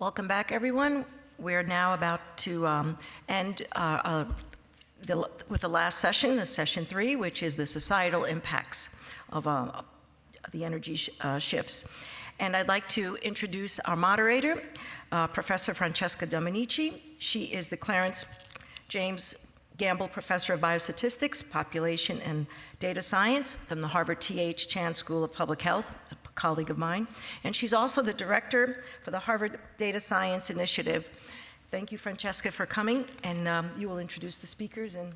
Welcome back, everyone. We're now about to end with the last session, the session 3, which is the societal impacts of the energy shifts. And I'd like to introduce our moderator, Professor Francesca Dominici. She is the Clarence James Gamble Professor of Biostatistics, Population and Data Science from the Harvard T.H. Chan School of Public Health, a colleague of mine. And she's also the director for the Harvard Data Science Initiative. Thank you, Francesca, for coming, and you will introduce the speakers. And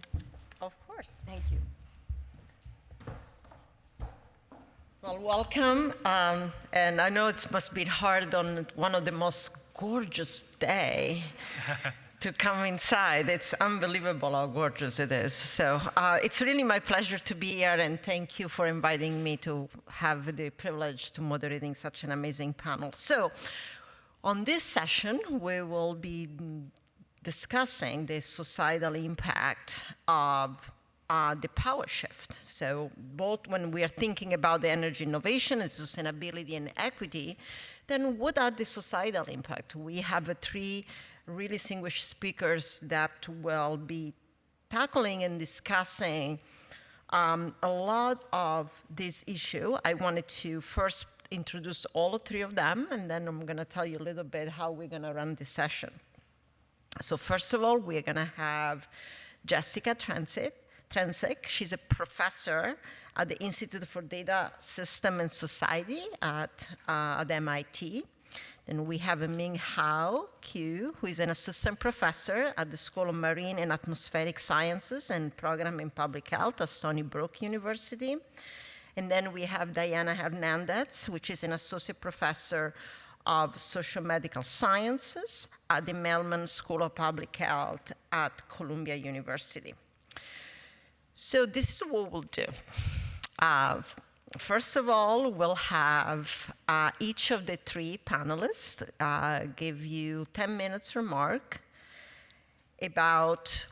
of course. Thank you. Well, welcome. And I know it must be hard on one of the most gorgeous days to come inside. It's unbelievable how gorgeous it is. So it's really my pleasure to be here, and thank you for inviting me to have the privilege to moderating such an amazing panel. So on this session, we will be discussing the societal impact of the power shift. So both when we are thinking about the energy innovation and sustainability and equity, then what are the societal impact? We have 3 really distinguished speakers that will be tackling and discussing a lot of this issue. I wanted to first introduce all 3 of them, and then I'm going to tell you a little bit how we're going to run this session. So first of all, we're going to have Jessika Trancik. She's a professor at the Institute for Data System and Society at MIT. Then we have Minghao Q, who is an assistant professor at the School of Marine and Atmospheric Sciences and Program in Public Health at Stony Brook University. And then we have Diana Hernandez, which is an associate professor of sociomedical sciences at the Mailman School of Public Health at Columbia University. So this is what we'll do. First of all, we'll have each of the 3 panelists give you 10 minutes remark about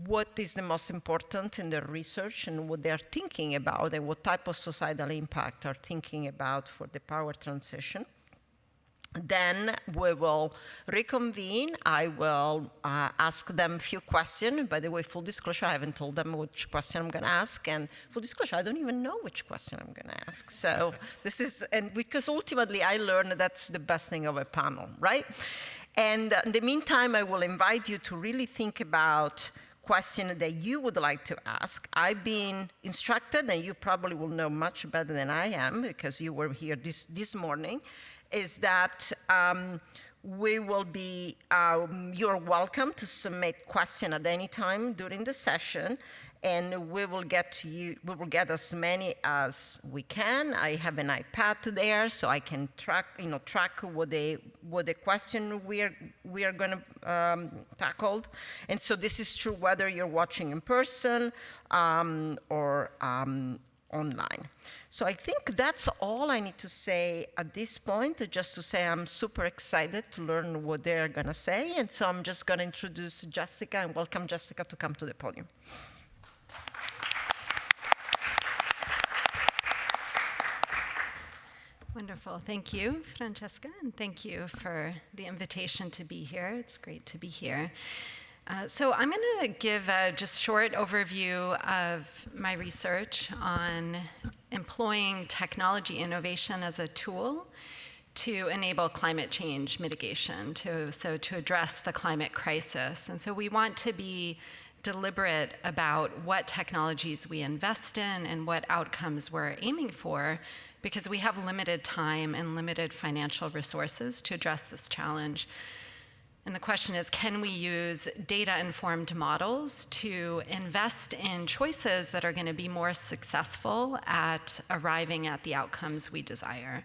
what is the most important in their research and what they're thinking about and what type of societal impact are thinking about for the power transition. Then we will reconvene. I will ask them a few questions. By the way, full disclosure, I haven't told them which question I'm going to ask. And full disclosure, I don't even know which question I'm going to ask. So this is, and because ultimately I learned that's the best thing of a panel, right? And in the meantime, I will invite you to really think about questions that you would like to ask. I've been instructed, and you probably will know much better than I am because you were here this morning, is that we will be, you're welcome to submit questions at any time during the session, and we will get to you, we will get as many as we can. I have an iPad there, so I can track what the question we are going to tackle. And so this is true whether you're watching in person or online. So I think that's all I need to say at this point, just to say I'm super excited to learn what they're going to say. And so I'm just going to introduce Jessika and welcome Jessika to come to the podium. Wonderful. Thank you, Francesca, and thank you for the invitation to be here. It's great to be here. So I'm going to give a just short overview of my research on employing technology innovation as a tool to enable climate change mitigation, to address the climate crisis. And so we want to be deliberate about what technologies we invest in and what outcomes we're aiming for, because we have limited time and limited financial resources to address this challenge. And the question is, can we use data-informed models to invest in choices that are going to be more successful at arriving at the outcomes we desire?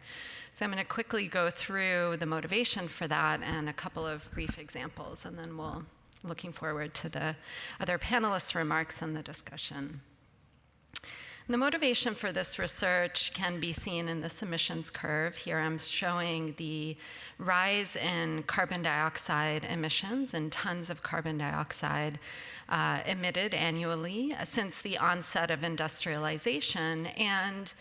So I'm going to quickly go through the motivation for that and a couple of brief examples, and then we'll looking forward to the other panelists' remarks and the discussion. The motivation for this research can be seen in this emissions curve. Here I'm showing the rise in carbon dioxide emissions and tons of carbon dioxide emitted annually since the onset of industrialization. And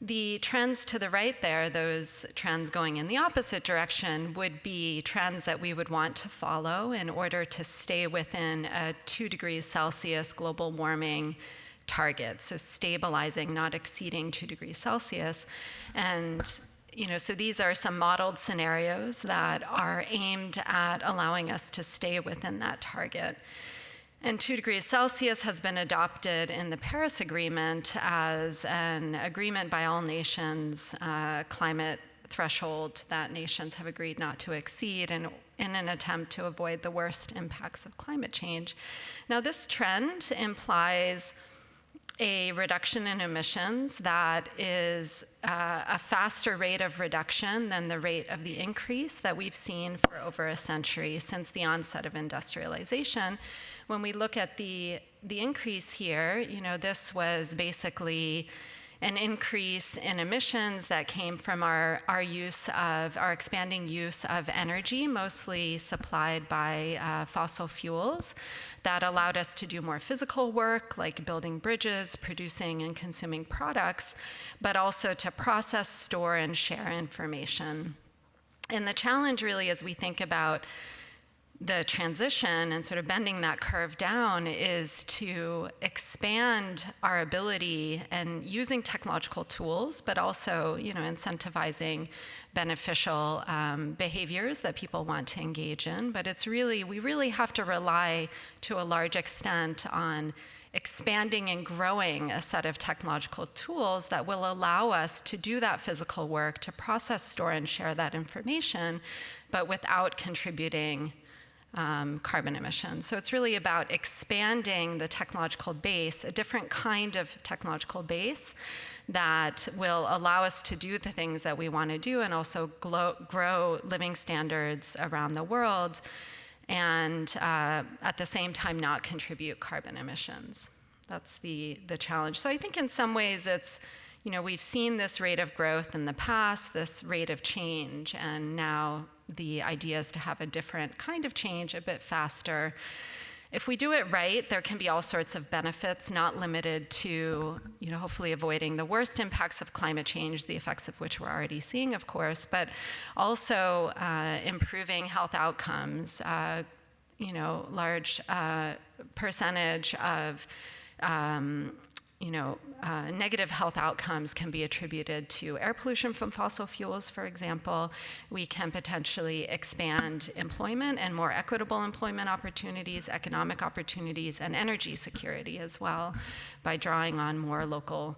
The trends to the right there, those trends going in the opposite direction, would be trends that we would want to follow in order to stay within a 2 degrees Celsius global warming target, so stabilizing, not exceeding 2 degrees Celsius. And so these are some modeled scenarios that are aimed at allowing us to stay within that target. And 2 degrees Celsius has been adopted in the Paris Agreement as an agreement by all nations, climate threshold that nations have agreed not to exceed in an attempt to avoid the worst impacts of climate change. Now, this trend implies a reduction in emissions that is a faster rate of reduction than the rate of the increase that we've seen for over a century since the onset of industrialization. When we look at the increase here, this was basically an increase in emissions that came from our expanding use of energy, mostly supplied by fossil fuels, that allowed us to do more physical work, like building bridges, producing and consuming products, but also to process, store, and share information. And the challenge really, as we think about the transition and sort of bending that curve down, is to expand our ability and using technological tools, but also, incentivizing beneficial behaviors that people want to engage in. But we really have to rely to a large extent on expanding and growing a set of technological tools that will allow us to do that physical work, to process, store, and share that information, but without contributing carbon emissions. So it's really about expanding the technological base, a different kind of technological base that will allow us to do the things that we want to do and also grow living standards around the world, and at the same time not contribute carbon emissions. That's the challenge. So I think in some ways it's, we've seen this rate of growth in the past, this rate of change, and now the idea is to have a different kind of change, a bit faster. If we do it right, there can be all sorts of benefits, not limited to, hopefully avoiding the worst impacts of climate change, the effects of which we're already seeing, of course, but also improving health outcomes. Large percentage of negative health outcomes can be attributed to air pollution from fossil fuels, for example. We can potentially expand employment and more equitable employment opportunities, economic opportunities, and energy security as well by drawing on more local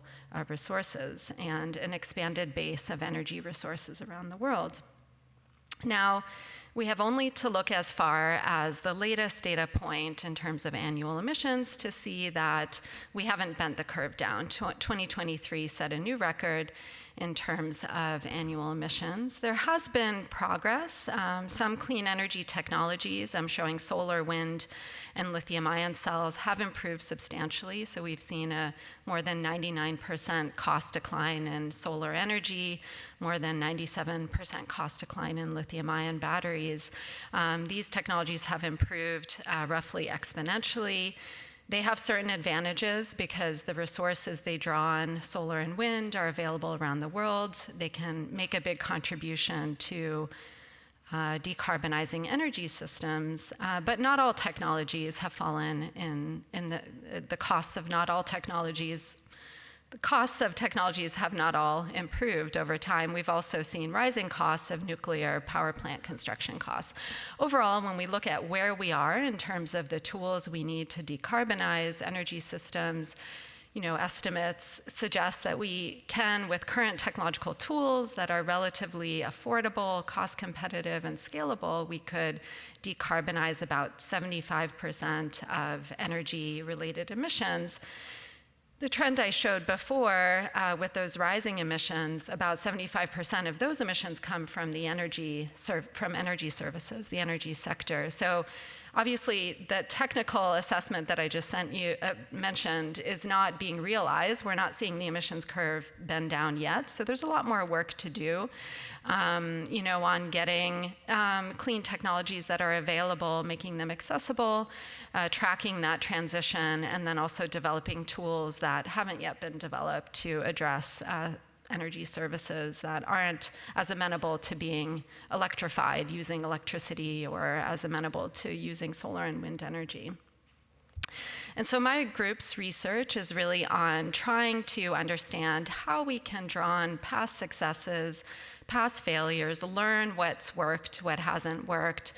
resources and an expanded base of energy resources around the world. Now, we have only to look as far as the latest data point in terms of annual emissions to see that we haven't bent the curve down. 2023 set a new record in terms of annual emissions. There has been progress. Some clean energy technologies, I'm showing solar, wind, and lithium-ion cells, have improved substantially. So we've seen a more than 99% cost decline in solar energy, more than 97% cost decline in lithium-ion batteries. These technologies have improved roughly exponentially. They have certain advantages because the resources they draw on, solar and wind, are available around the world. They can make a big contribution to decarbonizing energy systems, but not all technologies have fallen in the costs of not all technologies. The costs of technologies have not all improved over time. We've also seen rising costs of nuclear power plant construction costs. Overall, when we look at where we are in terms of the tools we need to decarbonize energy systems, estimates suggest that we can, with current technological tools that are relatively affordable, cost competitive, and scalable, we could decarbonize about 75% of energy-related emissions. The trend I showed before with those rising emissions, about 75% of those emissions come from the energy services, the energy sector. So obviously, the technical assessment that I just mentioned is not being realized. We're not seeing the emissions curve bend down yet. So there's a lot more work to do, on getting clean technologies that are available, making them accessible, tracking that transition, and then also developing tools that haven't yet been developed to address energy services that aren't as amenable to being electrified using electricity or as amenable to using solar and wind energy. And so my group's research is really on trying to understand how we can draw on past successes, past failures, learn what's worked, what hasn't worked,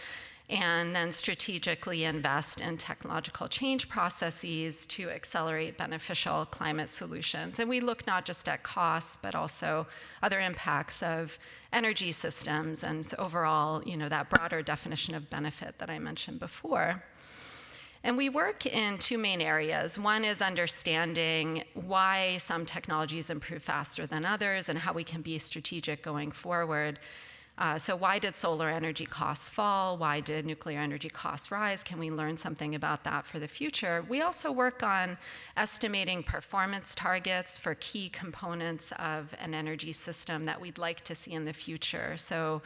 and then strategically invest in technological change processes to accelerate beneficial climate solutions. And we look not just at costs, but also other impacts of energy systems and overall, that broader definition of benefit that I mentioned before. And we work in two main areas. One is understanding why some technologies improve faster than others and how we can be strategic going forward. So why did solar energy costs fall? Why did nuclear energy costs rise? Can we learn something about that for the future? We also work on estimating performance targets for key components of an energy system that we'd like to see in the future. So,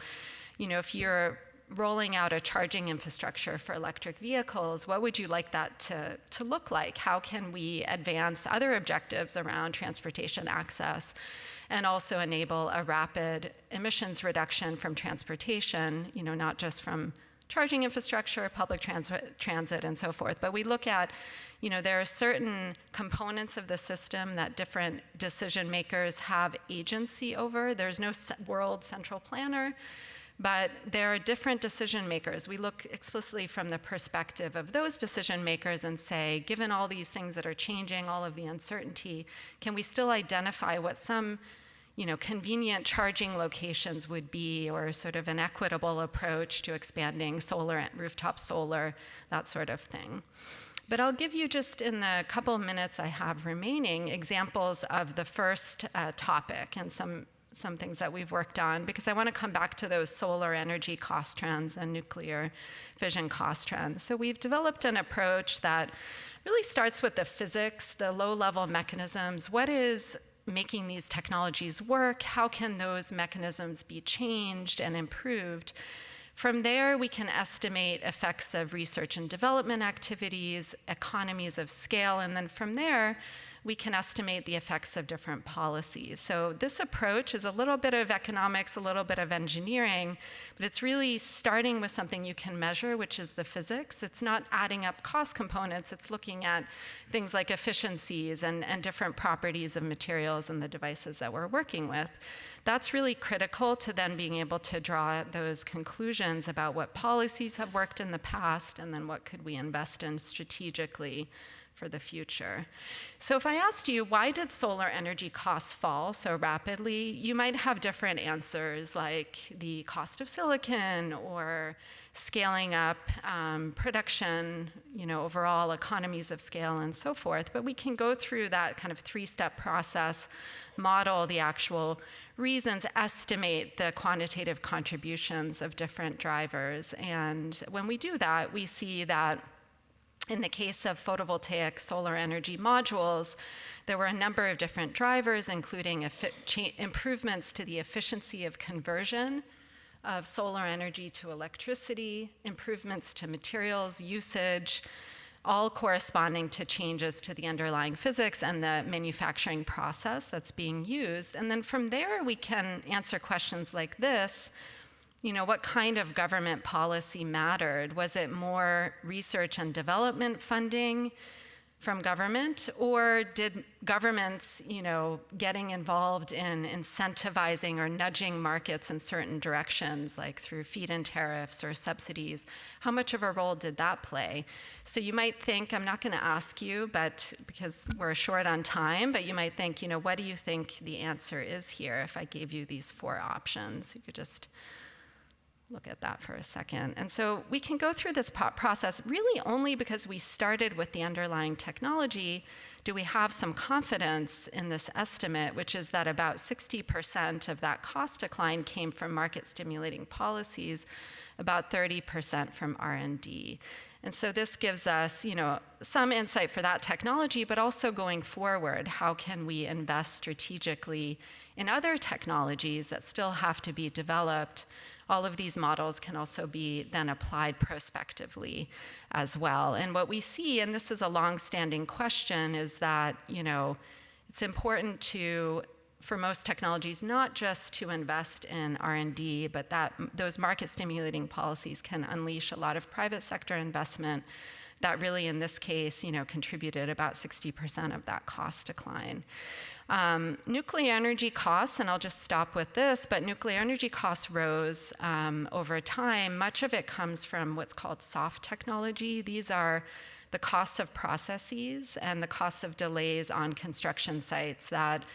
if you're rolling out a charging infrastructure for electric vehicles, what would you like that to look like? How can we advance other objectives around transportation access and also enable a rapid emissions reduction from transportation, not just from charging infrastructure, public transit, and so forth. But we look at, there are certain components of the system that different decision makers have agency over. There's no world central planner, but there are different decision makers. We look explicitly from the perspective of those decision makers and say, given all these things that are changing, all of the uncertainty, can we still identify what some convenient charging locations would be, or sort of an equitable approach to expanding solar, rooftop solar, that sort of thing. But I'll give you, just in the couple of minutes I have remaining, examples of the first topic and some things that we've worked on, because I want to come back to those solar energy cost trends and nuclear fission cost trends. So we've developed an approach that really starts with the physics, the low-level mechanisms. What is making these technologies work? How can those mechanisms be changed and improved? From there, we can estimate effects of research and development activities, economies of scale, and then from there, we can estimate the effects of different policies. So this approach is a little bit of economics, a little bit of engineering, but it's really starting with something you can measure, which is the physics. It's not adding up cost components, it's looking at things like efficiencies and different properties of materials and the devices that we're working with. That's really critical to then being able to draw those conclusions about what policies have worked in the past and then what could we invest in strategically for the future. So if I asked you, why did solar energy costs fall so rapidly? You might have different answers, like the cost of silicon or scaling up production, overall economies of scale and so forth. But we can go through that kind of three-step process, model the actual reasons, estimate the quantitative contributions of different drivers. And when we do that, we see that in the case of photovoltaic solar energy modules, there were a number of different drivers, including improvements to the efficiency of conversion of solar energy to electricity, improvements to materials usage, all corresponding to changes to the underlying physics and the manufacturing process that's being used. And then from there, we can answer questions like this. What kind of government policy mattered? Was it more research and development funding from government, or did governments, getting involved in incentivizing or nudging markets in certain directions, like through feed-in tariffs or subsidies? How much of a role did that play? So you might think, I'm not going to ask you, but because we're short on time, but you might think, what do you think the answer is here if I gave you these four options? You could just look at that for a second. And so we can go through this process really only because we started with the underlying technology. Do we have some confidence in this estimate, which is that about 60% of that cost decline came from market stimulating policies, about 30% from R&D. And so this gives us, some insight for that technology, but also going forward, how can we invest strategically in other technologies that still have to be developed? All of these models can also be then applied prospectively as well. And what we see, and this is a long-standing question, is that, it's important to for most technologies, not just to invest in R&D, but that those market stimulating policies can unleash a lot of private sector investment that really, in this case, contributed about 60% of that cost decline. Nuclear energy costs, and I'll just stop with this, but nuclear energy costs rose over time. Much of it comes from what's called soft technology. These are the costs of processes and the costs of delays on construction sites that,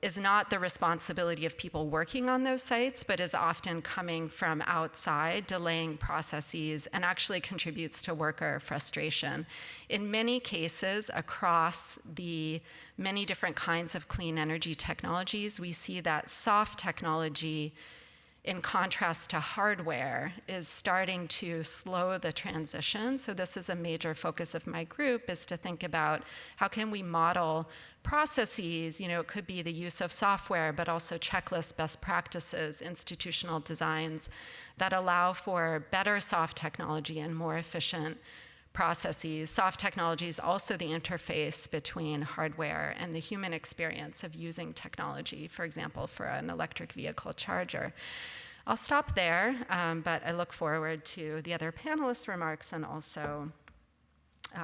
is not the responsibility of people working on those sites, but is often coming from outside, delaying processes, and actually contributes to worker frustration. In many cases, across the many different kinds of clean energy technologies, we see that soft technology, in contrast to hardware, is starting to slow the transition. So this is a major focus of my group, is to think about how can we model processes. It could be the use of software, but also checklists, best practices, institutional designs that allow for better soft technology and more efficient processes. Soft technology is also the interface between hardware and the human experience of using technology, for example, for an electric vehicle charger. I'll stop there, but I look forward to the other panelists' remarks and also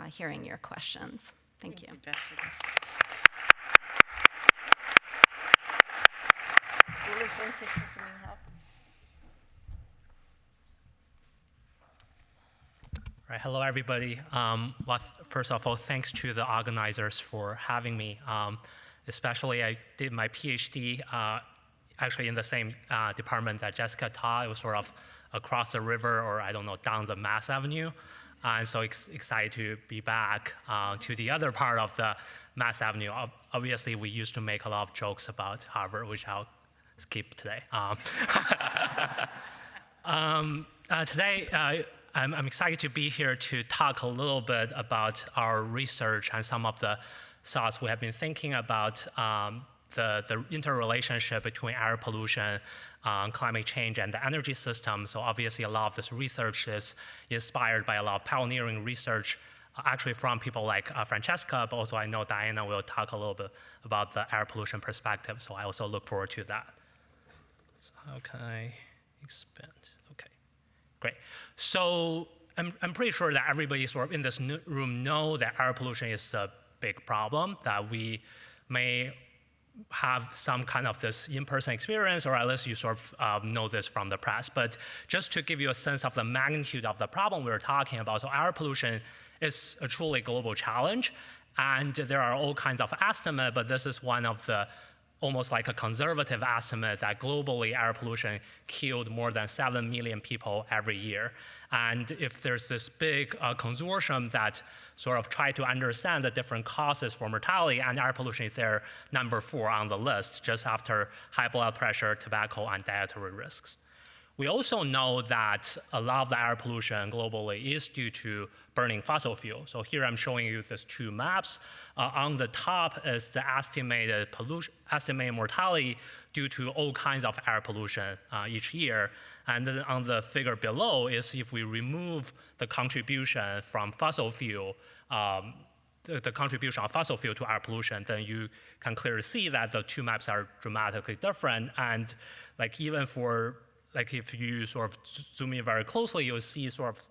hearing your questions. Thank you. Jessika. Right, hello everybody. First of all, thanks to the organizers for having me. Especially, I did my PhD actually in the same department that Jessika taught. It was sort of across the river, or I don't know, down the Mass Avenue. And so excited to be back to the other part of the Mass Avenue. Obviously, we used to make a lot of jokes about Harvard, which I'll skip today. Today, I'm excited to be here to talk a little bit about our research and some of the thoughts we have been thinking about the interrelationship between air pollution, climate change, and the energy system. So obviously, a lot of this research is inspired by a lot of pioneering research, actually from people like Francesca, but also I know Diana will talk a little bit about the air pollution perspective. So I also look forward to that. So how can I expand? Okay, great. So I'm pretty sure that everybody sort of in this room know that air pollution is a big problem, that we may have some kind of this in-person experience, or at least you sort of know this from the press. But just to give you a sense of the magnitude of the problem we're talking about, so air pollution is a truly global challenge, and there are all kinds of estimates, but this is one of the almost like a conservative estimate that globally air pollution killed more than 7 million people every year. And if there's this big consortium that sort of try to understand the different causes for mortality, and air pollution is there number 4 on the list, just after high blood pressure, tobacco, and dietary risks. We also know that a lot of the air pollution globally is due to burning fossil fuel. So here I'm showing you these 2 maps. On the top is the estimated mortality due to all kinds of air pollution each year. And then on the figure below is if we remove the contribution from fossil fuel, the contribution of fossil fuel to air pollution, then you can clearly see that the 2 maps are dramatically different. And like even for if you sort of zoom in very closely, you'll see sort of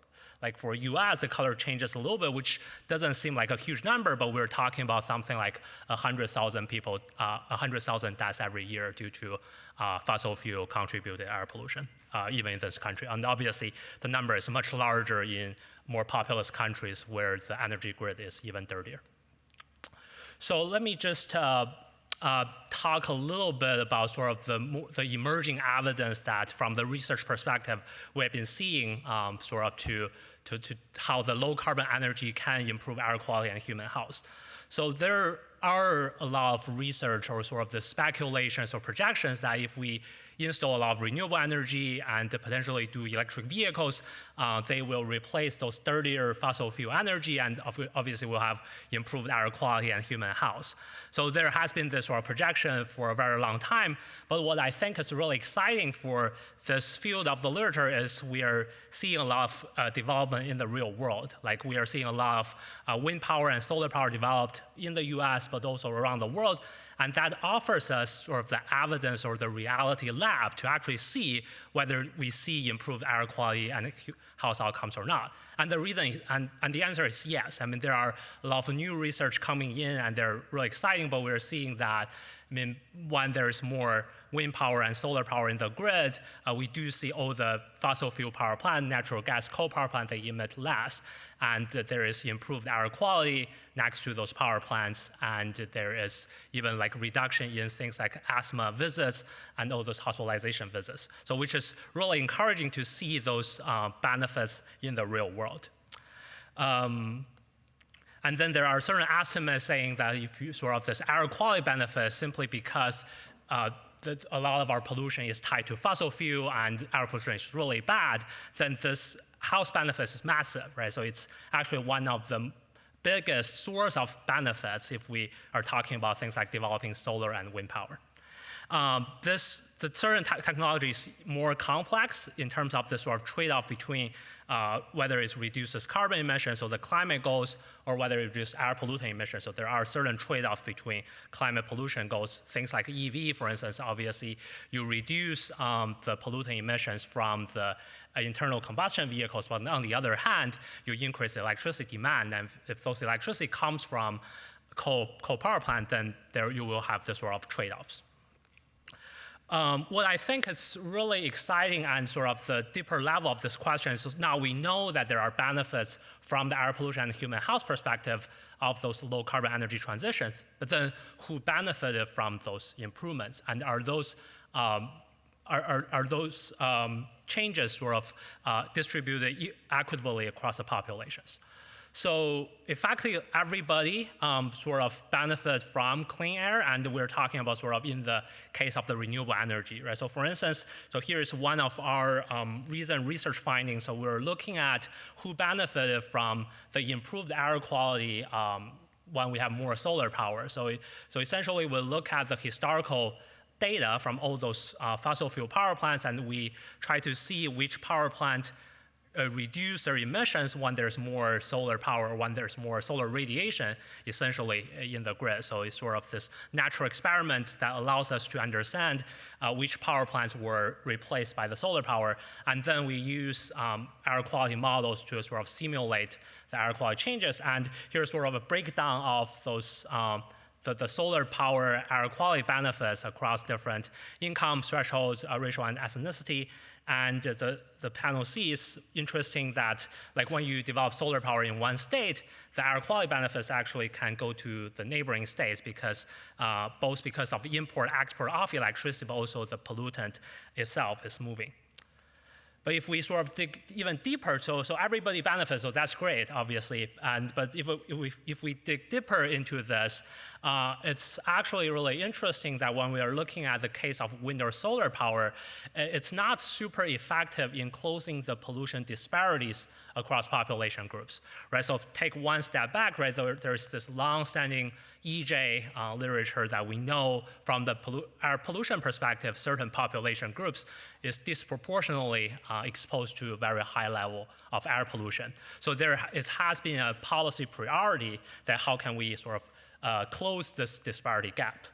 like for US, the color changes a little bit, which doesn't seem like a huge number, but we're talking about something like 100,000 people, 100,000 deaths every year due to fossil fuel contributed air pollution, even in this country. And obviously, the number is much larger in more populous countries where the energy grid is even dirtier. So let me just talk a little bit about sort of the emerging evidence that from the research perspective, we have been seeing sort of to how the low carbon energy can improve air quality and human health. So there are a lot of research or sort of the speculations or projections that if we install a lot of renewable energy and potentially do electric vehicles, they will replace those dirtier fossil fuel energy, and obviously will have improved air quality and human health. So there has been this sort of projection for a very long time, but what I think is really exciting for this field of the literature is we are seeing a lot of development in the real world. Like we are seeing a lot of wind power and solar power developed in the US, but also around the world. And that offers us sort of the evidence or the reality lab to actually see whether we see improved air quality and health outcomes or not. And the reason, and the answer is yes. I mean, there are a lot of new research coming in, and they're really exciting, but we're seeing that, I mean, when there's more wind power and solar power in the grid, we do see all the fossil fuel power plant, natural gas coal power plant, they emit less. And there is improved air quality next to those power plants. And there is even like reduction in things like asthma visits and all those hospitalization visits. So which is really encouraging to see those benefits in the real world. And then there are certain estimates saying that if you sort of this air quality benefit simply because a lot of our pollution is tied to fossil fuel and air pollution is really bad, then this health benefits is massive, right? So it's actually one of the biggest source of benefits if we are talking about things like developing solar and wind power. The certain technology is more complex in terms of the sort of trade-off between whether it reduces carbon emissions, so the climate goals, or whether it reduces air pollutant emissions. So there are certain trade-offs between climate pollution goals. Things like EV, for instance, obviously you reduce the pollutant emissions from the internal combustion vehicles, but on the other hand, you increase electricity demand. And if those electricity comes from coal power plant, then there you will have this sort of trade-offs. What I think is really exciting and sort of the deeper level of this question is now we know that there are benefits from the air pollution and human health perspective of those low carbon energy transitions, but then who benefited from those improvements? And are those changes sort of distributed equitably across the populations? So effectively, everybody sort of benefit from clean air, and we're talking about sort of in the case of the renewable energy, right? So for instance, so here is one of our recent research findings. So we're looking at who benefited from the improved air quality when we have more solar power. So essentially, we look at the historical data from all those fossil fuel power plants, and we try to see which power plant reduce their emissions when there's more solar power or when there's more solar radiation, essentially, in the grid. So it's sort of this natural experiment that allows us to understand which power plants were replaced by the solar power. And then we use air quality models to sort of simulate the air quality changes. And here's sort of a breakdown of those the solar power air quality benefits across different income thresholds, racial and ethnicity. And the panel C is interesting that like when you develop solar power in one state, the air quality benefits actually can go to the neighboring states because both because of import-export of electricity, but also the pollutant itself is moving. But if we sort of dig even deeper, so everybody benefits, so that's great, obviously. But if we dig deeper into this, it's actually really interesting that when we are looking at the case of wind or solar power, it's not super effective in closing the pollution disparities across population groups, right? So take one step back, right? There's this long-standing EJ literature that we know from the air pollution perspective, certain population groups is disproportionately exposed to a very high level of air pollution. So it has been a policy priority that how can we sort of close this disparity gap.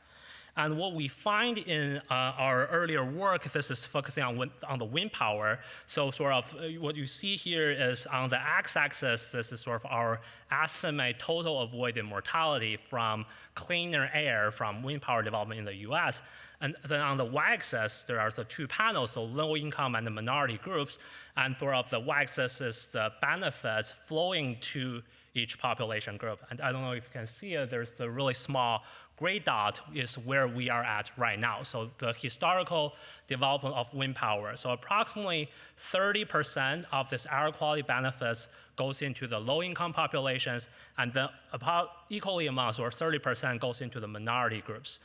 And what we find in our earlier work, this is focusing on the wind power. So sort of what you see here is on the x-axis, this is sort of our estimate total avoided mortality from cleaner air from wind power development in the US. And then on the y-axis, there are the two panels, so low income and the minority groups. And sort of the y-axis is the benefits flowing to each population group. And I don't know if you can see it, there's the really small gray dot is where we are at right now. So the historical development of wind power. So approximately 30% of this air quality benefits goes into the low-income populations, and then about equally amounts, or 30%, goes into the minority groups.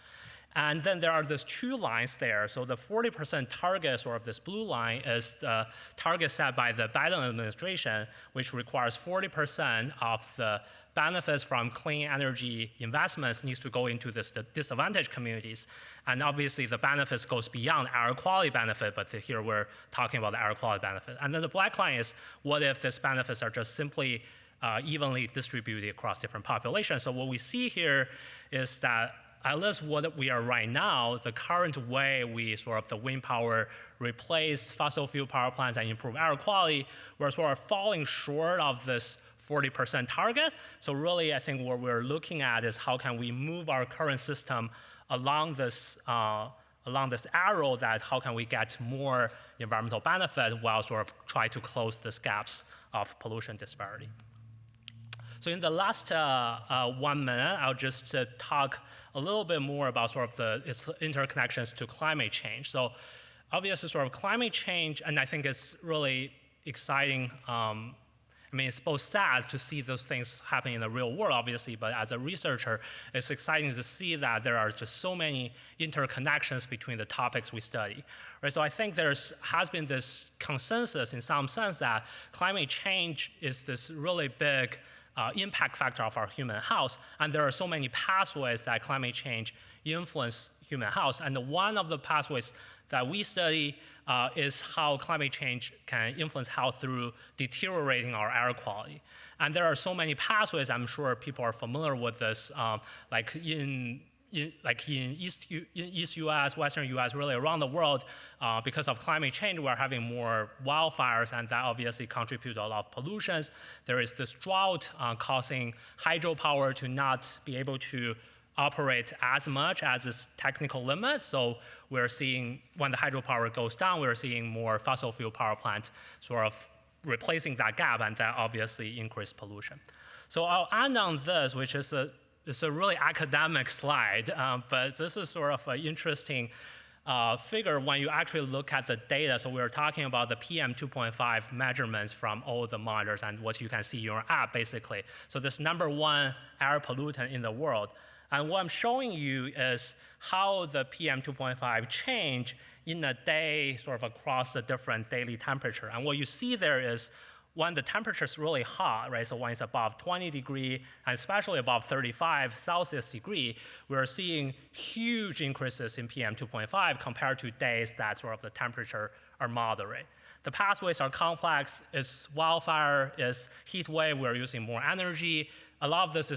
And then there are these two lines there. So the 40% target, or this blue line, is the target set by the Biden administration, which requires 40% of the benefits from clean energy investments needs to go into the disadvantaged communities. And obviously the benefits goes beyond air quality benefit, but here we're talking about the air quality benefit. And then the black line is what if these benefits are just simply evenly distributed across different populations. So what we see here is that at least what we are right now, the current way we the wind power replace fossil fuel power plants and improve air quality, we're sort of falling short of this 40% target. So really, I think what we're looking at is how can we move our current system along this arrow, that how can we get more environmental benefit while sort of try to close these gaps of pollution disparity. So in the last 1 minute, I'll just talk a little bit more about its interconnections to climate change. So obviously climate change, and I think it's really exciting. It's both sad to see those things happening in the real world, obviously, but as a researcher, it's exciting to see that there are just so many interconnections between the topics we study. Right? So I think has been this consensus in some sense that climate change is this really big impact factor of our human health, and there are so many pathways that climate change influence human health. And one of the pathways that we study is how climate change can influence health through deteriorating our air quality. And there are so many pathways. I'm sure people are familiar with this, like in East U.S., Western U.S., really around the world, because of climate change, we're having more wildfires, and that obviously contributes to a lot of pollutions. There is this drought causing hydropower to not be able to operate as much as its technical limit. So we're seeing when the hydropower goes down, we're seeing more fossil fuel power plant sort of replacing that gap, and that obviously increased pollution. So I'll end on this, which is it's a really academic slide, but this is sort of an interesting figure when you actually look at the data. So we're talking about the PM 2.5 measurements from all the monitors and what you can see in your app, basically. So this #1 air pollutant in the world. And what I'm showing you is how the PM 2.5 change in a day sort of across the different daily temperature. And what you see there is when the temperature is really hot, right? So when it's above 20 degrees, and especially above 35 Celsius degree, we're seeing huge increases in PM 2.5 compared to days that sort of the temperature are moderate. The pathways are complex. It's wildfire, it's heat wave, we're using more energy. A lot of this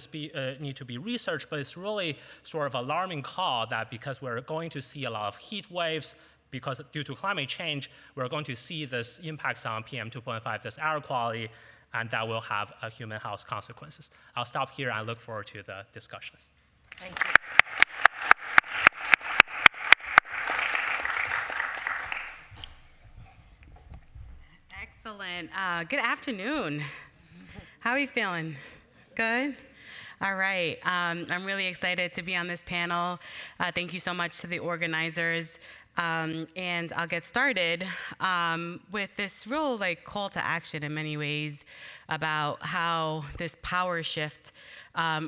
need to be researched, but it's really sort of alarming call that because we're going to see a lot of heat waves, because due to climate change, we're going to see this impacts on PM 2.5, this air quality, and that will have human health consequences. I'll stop here and look forward to the discussions. Thank you. Excellent. Good afternoon. How are you feeling? Good? All right. I'm really excited to be on this panel. Thank you so much to the organizers. And I'll get started with this real call to action in many ways about how this power shift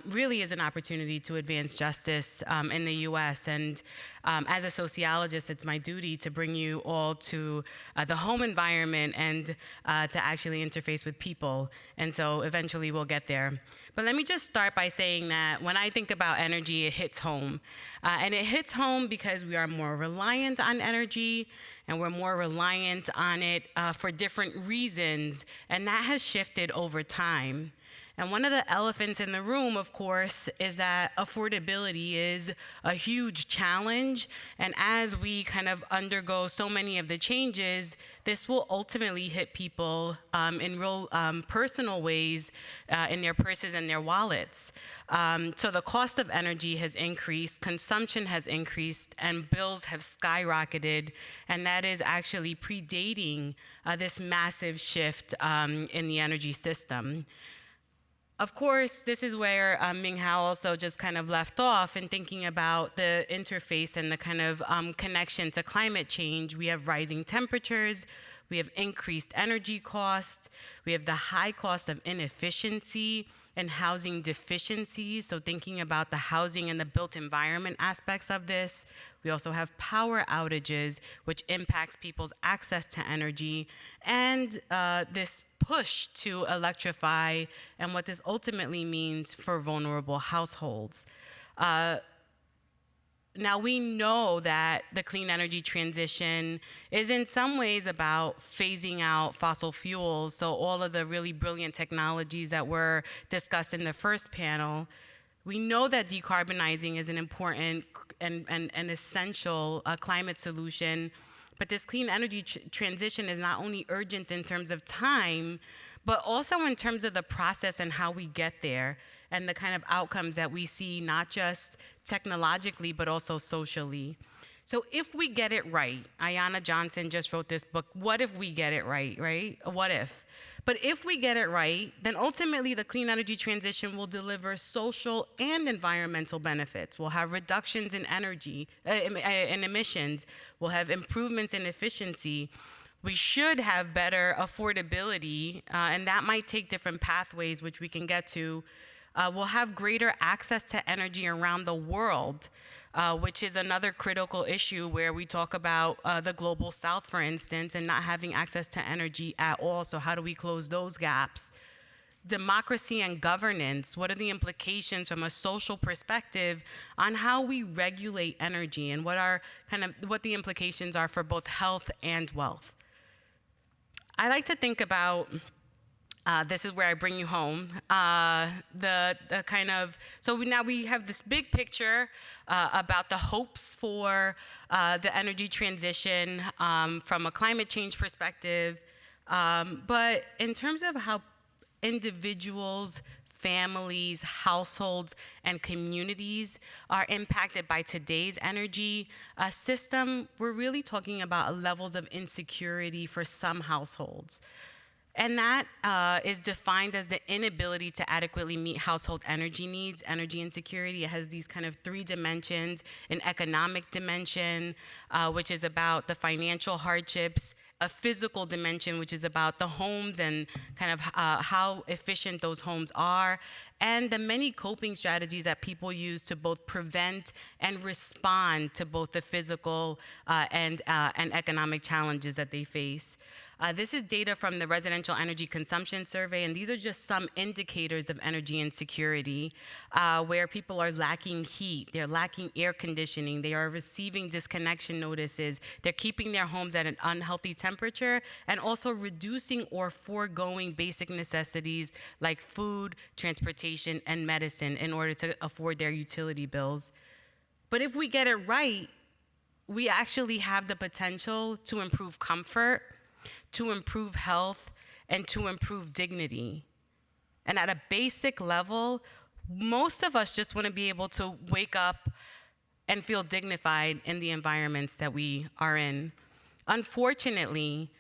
really is an opportunity to advance justice in the US. And as a sociologist, it's my duty to bring you all to the home environment and to actually interface with people. And so eventually we'll get there. But let me just start by saying that when I think about energy, it hits home. And it hits home because we are more reliant on energy, and we're more reliant on it for different reasons, and that has shifted over time. And one of the elephants in the room, of course, is that affordability is a huge challenge. And as we kind of undergo so many of the changes, this will ultimately hit people in real personal ways in their purses and their wallets. So the cost of energy has increased, consumption has increased, and bills have skyrocketed. And that is actually predating this massive shift in the energy system. Of course, this is where Minghao also just kind of left off in thinking about the interface and the kind of connection to climate change. We have rising temperatures, we have increased energy costs, we have the high cost of inefficiency and housing deficiencies, so thinking about the housing and the built environment aspects of this. We also have power outages, which impacts people's access to energy, and this push to electrify and what this ultimately means for vulnerable households. Now, we know that the clean energy transition is in some ways about phasing out fossil fuels, so all of the really brilliant technologies that were discussed in the first panel. We know that decarbonizing is an important and essential climate solution, but this clean energy transition is not only urgent in terms of time, but also in terms of the process and how we get there and the kind of outcomes that we see, not just technologically, but also socially. So if we get it right, Ayanna Johnson just wrote this book, What If We Get It Right, right? What if? But if we get it right, then ultimately the clean energy transition will deliver social and environmental benefits. We'll have reductions in energy, in emissions. We'll have improvements in efficiency. We should have better affordability, and that might take different pathways, which we can get to. We'll have greater access to energy around the world, which is another critical issue where we talk about the global south, for instance, and not having access to energy at all. So how do we close those gaps? Democracy and governance, what are the implications from a social perspective on how we regulate energy and what the implications are for both health and wealth? I like to think about this is where I bring you home. So now we have this big picture about the hopes for the energy transition from a climate change perspective. But in terms of how individuals, families, households, and communities are impacted by today's energy system, we're really talking about levels of insecurity for some households. And that is defined as the inability to adequately meet household energy needs, energy insecurity. It has these kind of three dimensions: an economic dimension, which is about the financial hardships, a physical dimension, which is about the homes and kind of how efficient those homes are, and the many coping strategies that people use to both prevent and respond to both the physical and economic challenges that they face. This is data from the Residential Energy Consumption Survey, and these are just some indicators of energy insecurity, where people are lacking heat, they're lacking air conditioning, they are receiving disconnection notices, they're keeping their homes at an unhealthy temperature, and also reducing or foregoing basic necessities like food, transportation, and medicine in order to afford their utility bills. But if we get it right, we actually have the potential to improve comfort, to improve health, and to improve dignity. And at a basic level, most of us just want to be able to wake up and feel dignified in the environments that we are in. Unfortunately,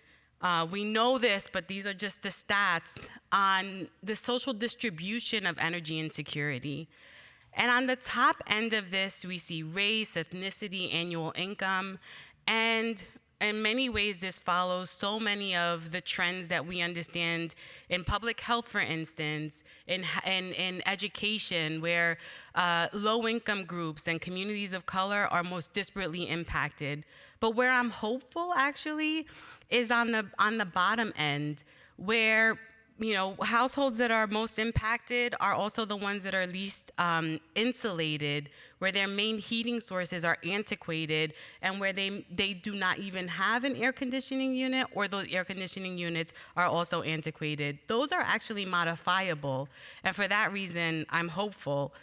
we know this, but these are just the stats on the social distribution of energy insecurity. And on the top end of this, we see race, ethnicity, annual income, and in many ways, this follows so many of the trends that we understand in public health, for instance, in education, where low-income groups and communities of color are most disparately impacted. But where I'm hopeful, actually, is on the bottom end, where households that are most impacted are also the ones that are least insulated, where their main heating sources are antiquated, and where they do not even have an air conditioning unit, or those air conditioning units are also antiquated. Those are actually modifiable, and for that reason, I'm hopeful.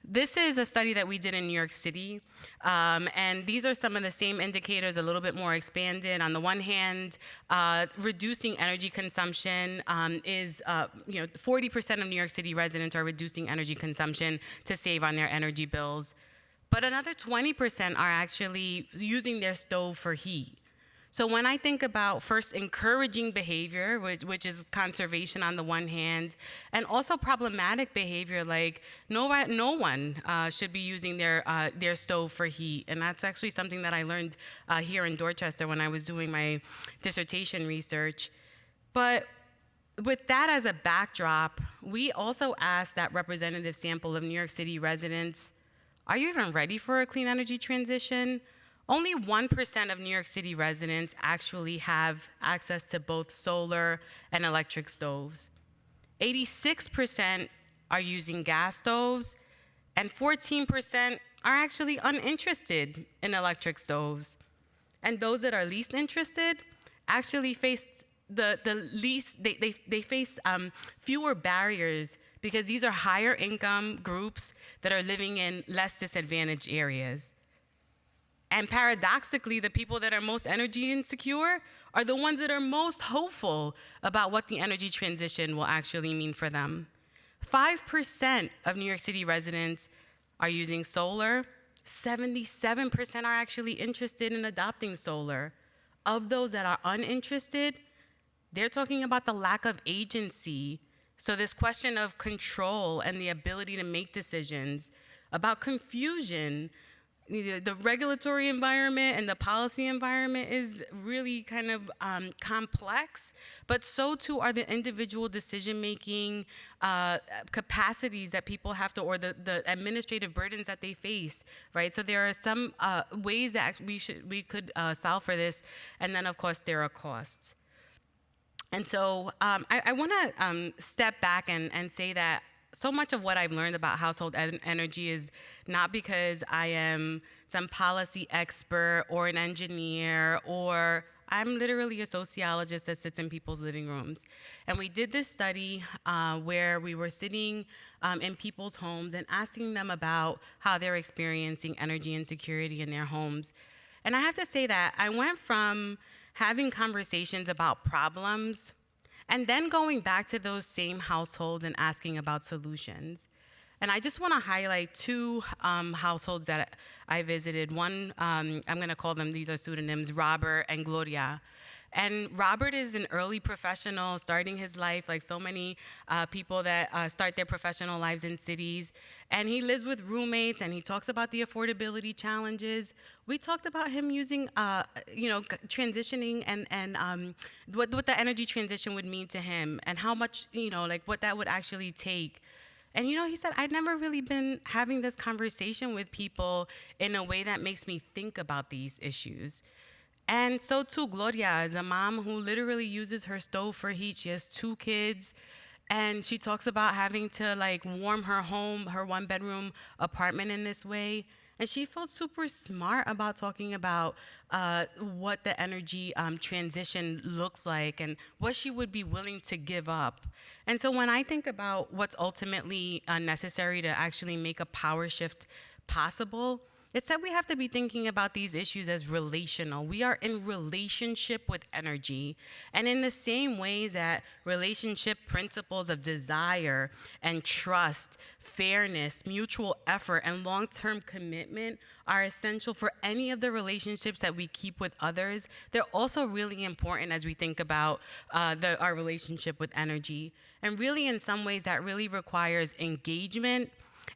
This is a study that we did in New York City, and these are some of the same indicators, a little bit more expanded. On the one hand, reducing energy consumption is, 40% of New York City residents are reducing energy consumption to save on their energy bills, but another 20% are actually using their stove for heat. So when I think about first encouraging behavior, which is conservation on the one hand, and also problematic behavior like no one should be using their stove for heat, and that's actually something that I learned here in Dorchester when I was doing my dissertation research. But with that as a backdrop, we also asked that representative sample of New York City residents, are you even ready for a clean energy transition? Only 1% of New York City residents actually have access to both solar and electric stoves. 86% are using gas stoves, and 14% are actually uninterested in electric stoves. And those that are least interested actually face they face fewer barriers because these are higher income groups that are living in less disadvantaged areas. And paradoxically, the people that are most energy insecure are the ones that are most hopeful about what the energy transition will actually mean for them. 5% of New York City residents are using solar. 77% are actually interested in adopting solar. Of those that are uninterested, they're talking about the lack of agency. So this question of control and the ability to make decisions, about confusion. The regulatory environment and the policy environment is really kind of complex, but so too are the individual decision-making capacities that people have to, or the administrative burdens that they face, right? So there are some ways that we could solve for this, and then of course there are costs. And so I want to step back and say that so much of what I've learned about household energy is not because I am some policy expert or an engineer, or I'm literally a sociologist that sits in people's living rooms. And we did this study where we were sitting in people's homes and asking them about how they're experiencing energy insecurity in their homes. And I have to say that I went from having conversations about problems and then going back to those same households and asking about solutions. And I just want to highlight two households that I visited. One, I'm going to call them, these are pseudonyms, Robert and Gloria. And Robert is an early professional starting his life like so many people that start their professional lives in cities. And he lives with roommates, and he talks about the affordability challenges. We talked about him using, transitioning and what the energy transition would mean to him, and how much, what that would actually take. And he said, I'd never really been having this conversation with people in a way that makes me think about these issues. And so too, Gloria is a mom who literally uses her stove for heat. She has 2 kids, and she talks about having to warm her home, her 1-bedroom apartment in this way. And she felt super smart about talking about what the energy transition looks like and what she would be willing to give up. And so when I think about what's ultimately necessary to actually make a power shift possible, it's that we have to be thinking about these issues as relational. We are in relationship with energy. And in the same ways that relationship principles of desire and trust, fairness, mutual effort, and long-term commitment are essential for any of the relationships that we keep with others, they're also really important as we think about our relationship with energy. And really, in some ways, that really requires engagement,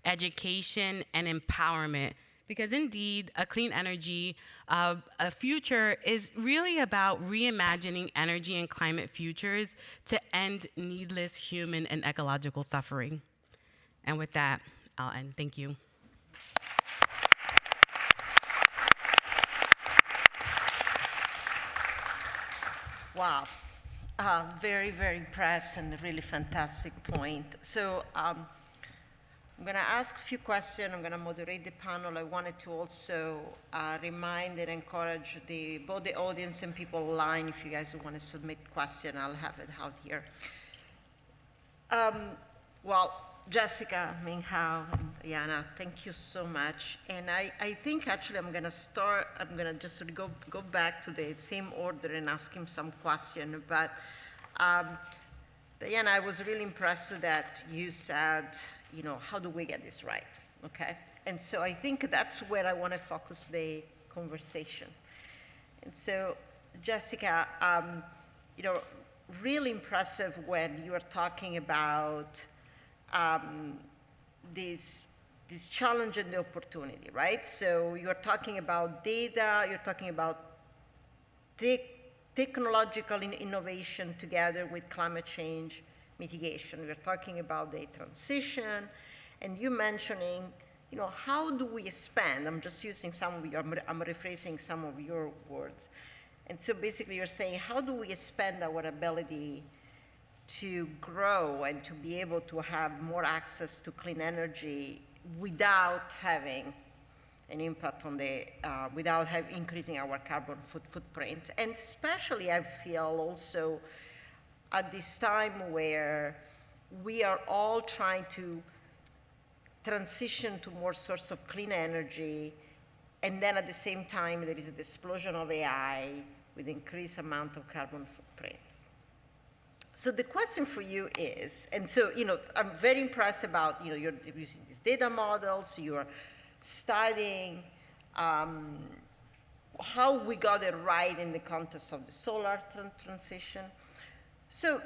education, and empowerment. Because indeed, a clean energy, a future is really about reimagining energy and climate futures to end needless human and ecological suffering. And with that, I'll end. Thank you. Wow. Very, very impressed, and a really fantastic point. So I'm going to ask a few questions. I'm going to moderate the panel. I wanted to also remind and encourage both the audience and people online, if you guys want to submit questions, I'll have it out here. Well, Jessika, Minghao, and Yana, thank you so much. And I think actually I'm going to just sort of go back to the same order and ask him some question. But Yana, I was really impressed with that you said, how do we get this right, okay? And so I think that's where I want to focus the conversation. And so, Jessika, really impressive when you are talking about this challenge and the opportunity, right? So you're talking about data, you're talking about technological innovation together with climate change mitigation. We're talking about the transition, and you mentioning, how do we expand? I'm just using some of your, I'm rephrasing some of your words. And so basically you're saying, how do we expand our ability to grow and to be able to have more access to clean energy without having an impact on without increasing our carbon footprint? And especially I feel also at this time where we are all trying to transition to more source of clean energy, and then at the same time, there is the explosion of AI with increased amount of carbon footprint. So the question for you is, and so, I'm very impressed about, you're using these data models, you're studying how we got it right in the context of the solar transition. So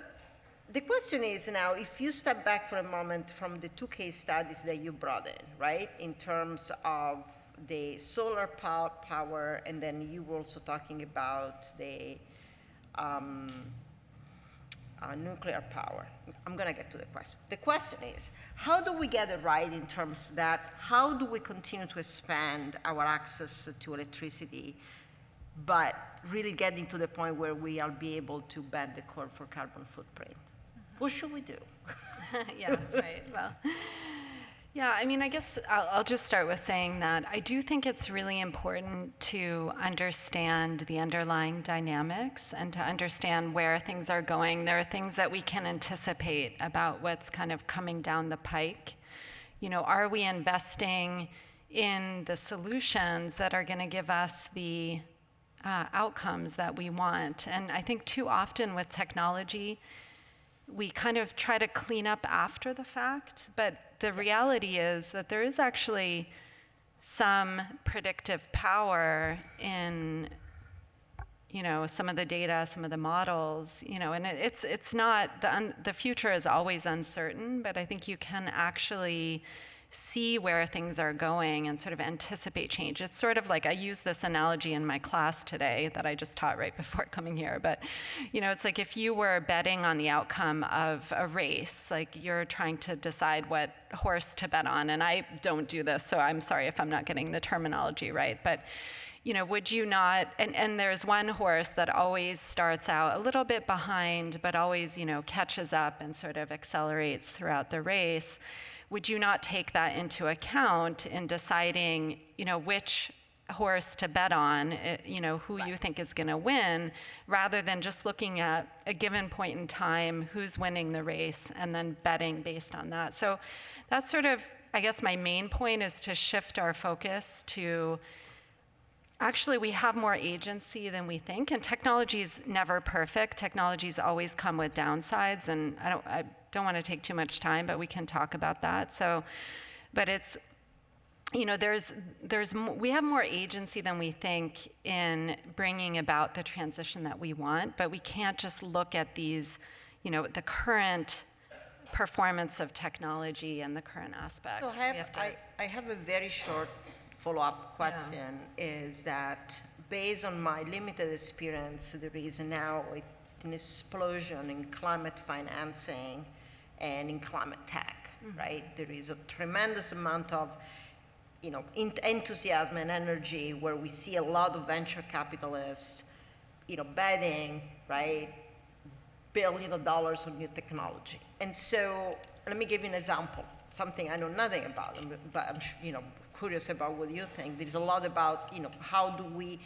the question is now, if you step back for a moment from the 2 case studies that you brought in, right, in terms of the solar power, and then you were also talking about the nuclear power. I'm going to get to the question. The question is, how do we get it right in terms that, how do we continue to expand our access to electricity, but really getting to the point where we'll be able to bend the curve for carbon footprint? What should we do? Yeah, right. Well, yeah, I mean, I guess I'll just start with saying that I do think it's really important to understand the underlying dynamics and to understand where things are going. There are things that we can anticipate about what's kind of coming down the pike. Are we investing in the solutions that are going to give us the outcomes that we want? And I think too often with technology, we kind of try to clean up after the fact, but the reality is that there is actually some predictive power in, some of the data, some of the models, and it's not, the future is always uncertain, but I think you can actually see where things are going and sort of anticipate change. It's sort of like, I use this analogy in my class today that I just taught right before coming here, but it's like if you were betting on the outcome of a race, like you're trying to decide what horse to bet on, and I don't do this, so I'm sorry if I'm not getting the terminology right, but would you not, and there's one horse that always starts out a little bit behind, but always, catches up and sort of accelerates throughout the race. Would you not take that into account in deciding, which horse to bet on, who you think is going to win, rather than just looking at a given point in time, who's winning the race, and then betting based on that? So that's sort of, I guess my main point is to shift our focus to, actually, we have more agency than we think, and technology is never perfect. Technologies always come with downsides, and I don't want to take too much time, but we can talk about that. So, but it's, we have more agency than we think in bringing about the transition that we want, but we can't just look at these, the current performance of technology and the current aspects. So I have a very short follow-up question, is that based on my limited experience, there is now an explosion in climate financing and in climate tech, right? There is a tremendous amount of enthusiasm and energy where we see a lot of venture capitalists, betting, right, billions of dollars on new technology. And so let me give you an example, something I know nothing about, but I'm curious about what you think. There's a lot about, how do we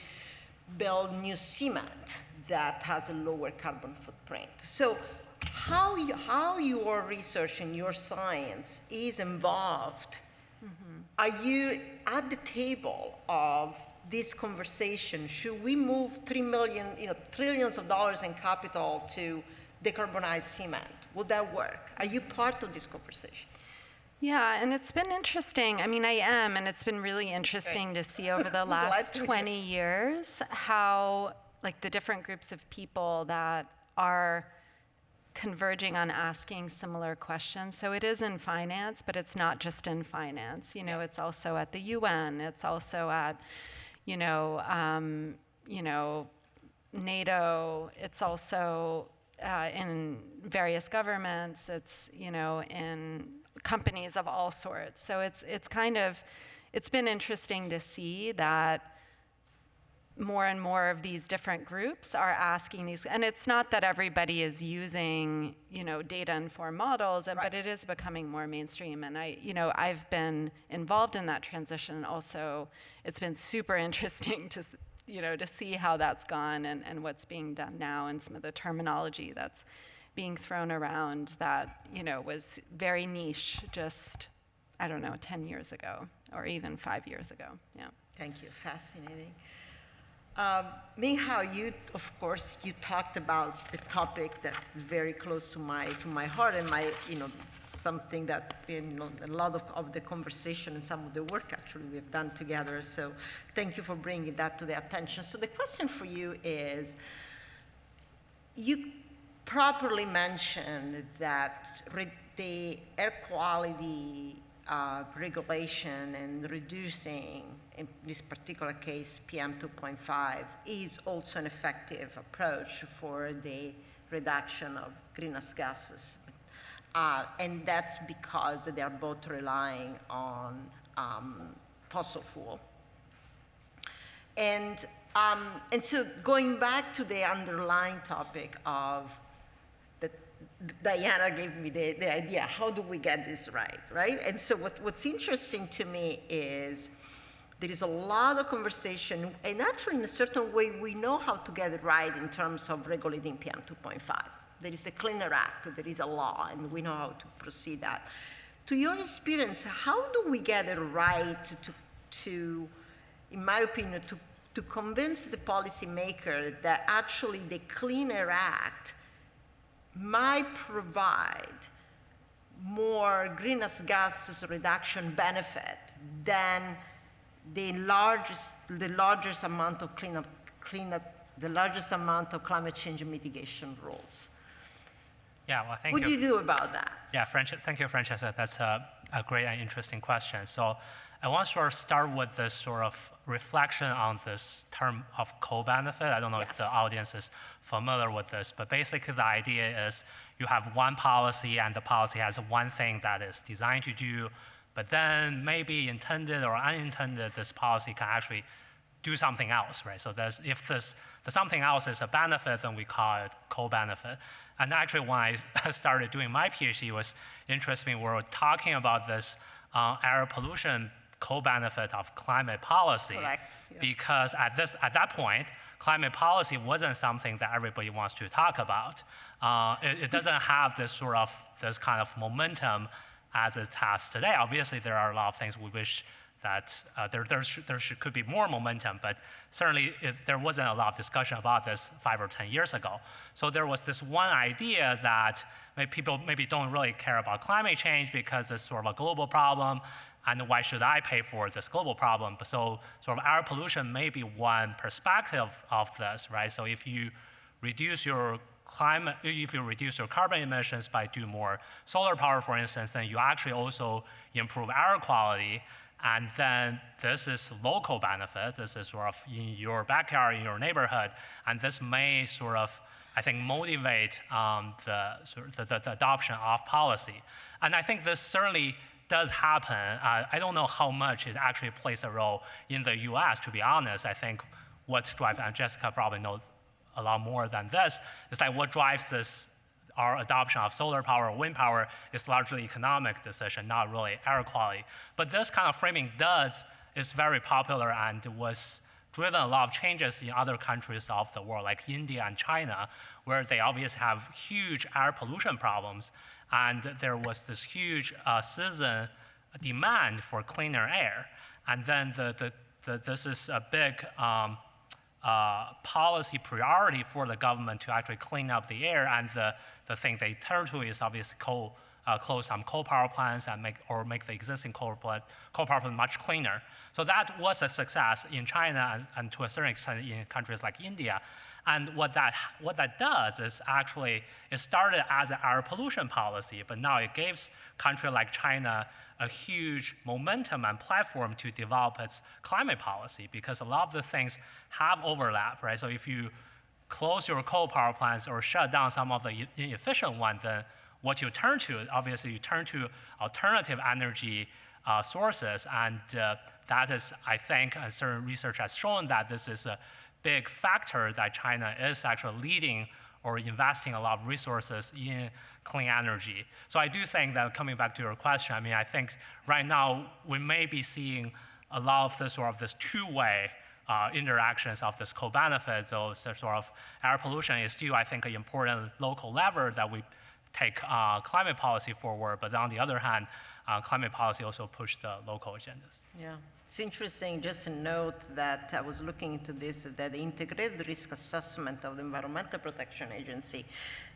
build new cement that has a lower carbon footprint? So how your research and your science is involved? Are you at the table of this conversation? Should we move trillions of dollars in capital to decarbonize cement? Would that work? Are you part of this conversation? Yeah, and it's been interesting. I mean, I am, and it's been really interesting to see over the last 20 years how, like, the different groups of people that are converging on asking similar questions. So it is in finance, but it's not just in finance. It's also at the UN. It's also at, NATO. It's also in various governments. It's, in companies of all sorts. So it's been interesting to see that more and more of these different groups are asking these, and it's not that everybody is using, data-informed models, but it is becoming more mainstream. And I've been involved in that transition. Also, it's been super interesting to see how that's gone and what's being done now and some of the terminology that's being thrown around that, was very niche just, I don't know, 10 years ago or even 5 years ago. Yeah. Thank you. Fascinating. Minghao, of course, you talked about a topic that's very close to my heart and something that, a lot of the conversation and some of the work actually we've done together. So thank you for bringing that to the attention. So the question for you is, you properly mentioned that the air quality regulation and reducing, in this particular case, PM 2.5, is also an effective approach for the reduction of greenhouse gases. And that's because they are both relying on fossil fuel. And so going back to the underlying topic of Diana gave me the idea, how do we get this right? And so what's interesting to me is there is a lot of conversation, and actually in a certain way we know how to get it right in terms of regulating PM 2.5. There is a Cleaner Act, there is a law, and we know how to proceed that. To your experience, how do we get it right to in my opinion, to convince the policymaker that actually the Cleaner Act might provide more greenhouse gases reduction benefit than the largest amount of the largest amount of climate change mitigation rules? Yeah, well, thank you. What do you do about that? Yeah, thank you, Francesca. That's a great and interesting question. So I want to sort of start with this sort of reflection on this term of co-benefit. I don't know if the audience is familiar with this, but basically the idea is you have one policy and the policy has one thing that is designed to do, but then maybe intended or unintended, this policy can actually do something else, right? So if the something else is a benefit, then we call it co-benefit. And actually when I started doing my PhD, it was interesting, we were talking about this air pollution co-benefit of climate policy. Correct. Yeah. Because at that point, climate policy wasn't something that everybody wants to talk about. It doesn't have this kind of momentum as it has today. Obviously, there are a lot of things we wish that could be more momentum, but certainly there wasn't a lot of discussion about this 5 or 10 years ago. So there was this one idea that people maybe don't really care about climate change because it's sort of a global problem, and why should I pay for this global problem? But so sort of air pollution may be one perspective of this, right? So if you reduce your carbon emissions by doing more solar power, for instance, then you actually also improve air quality. And then this is local benefit. This is sort of in your backyard, in your neighborhood. And this may sort of, I think, motivate the adoption of policy. And I think this certainly does happen. I don't know how much it actually plays a role in the US, to be honest. I think what drives, and Jessika probably knows a lot more than this, is like what drives our adoption of solar power or wind power is largely economic decision, not really air quality. But this kind of framing is very popular and was driven a lot of changes in other countries of the world, like India and China, where they obviously have huge air pollution problems. And there was this huge citizen demand for cleaner air. And then this is a big policy priority for the government to actually clean up the air. And the thing they turn to is obviously close some coal power plants and make the existing coal power plant much cleaner. So that was a success in China and to a certain extent in countries like India. And what that does is actually, it started as an air pollution policy, but now it gives country like China a huge momentum and platform to develop its climate policy, because a lot of the things have overlap, right? So if you close your coal power plants or shut down some of the inefficient ones, then what you turn to, obviously you turn to alternative energy sources, and that is, I think, and certain research has shown that this is a big factor that China is actually leading or investing a lot of resources in clean energy. So I do think that, coming back to your question, I think right now we may be seeing a lot of this sort of this two-way interactions of this co-benefits, so sort of air pollution is still, I think, an important local lever that we take climate policy forward. But on the other hand, climate policy also push the local agendas. Yeah. It's interesting just to note that I was looking into this, that the integrated risk assessment of the Environmental Protection Agency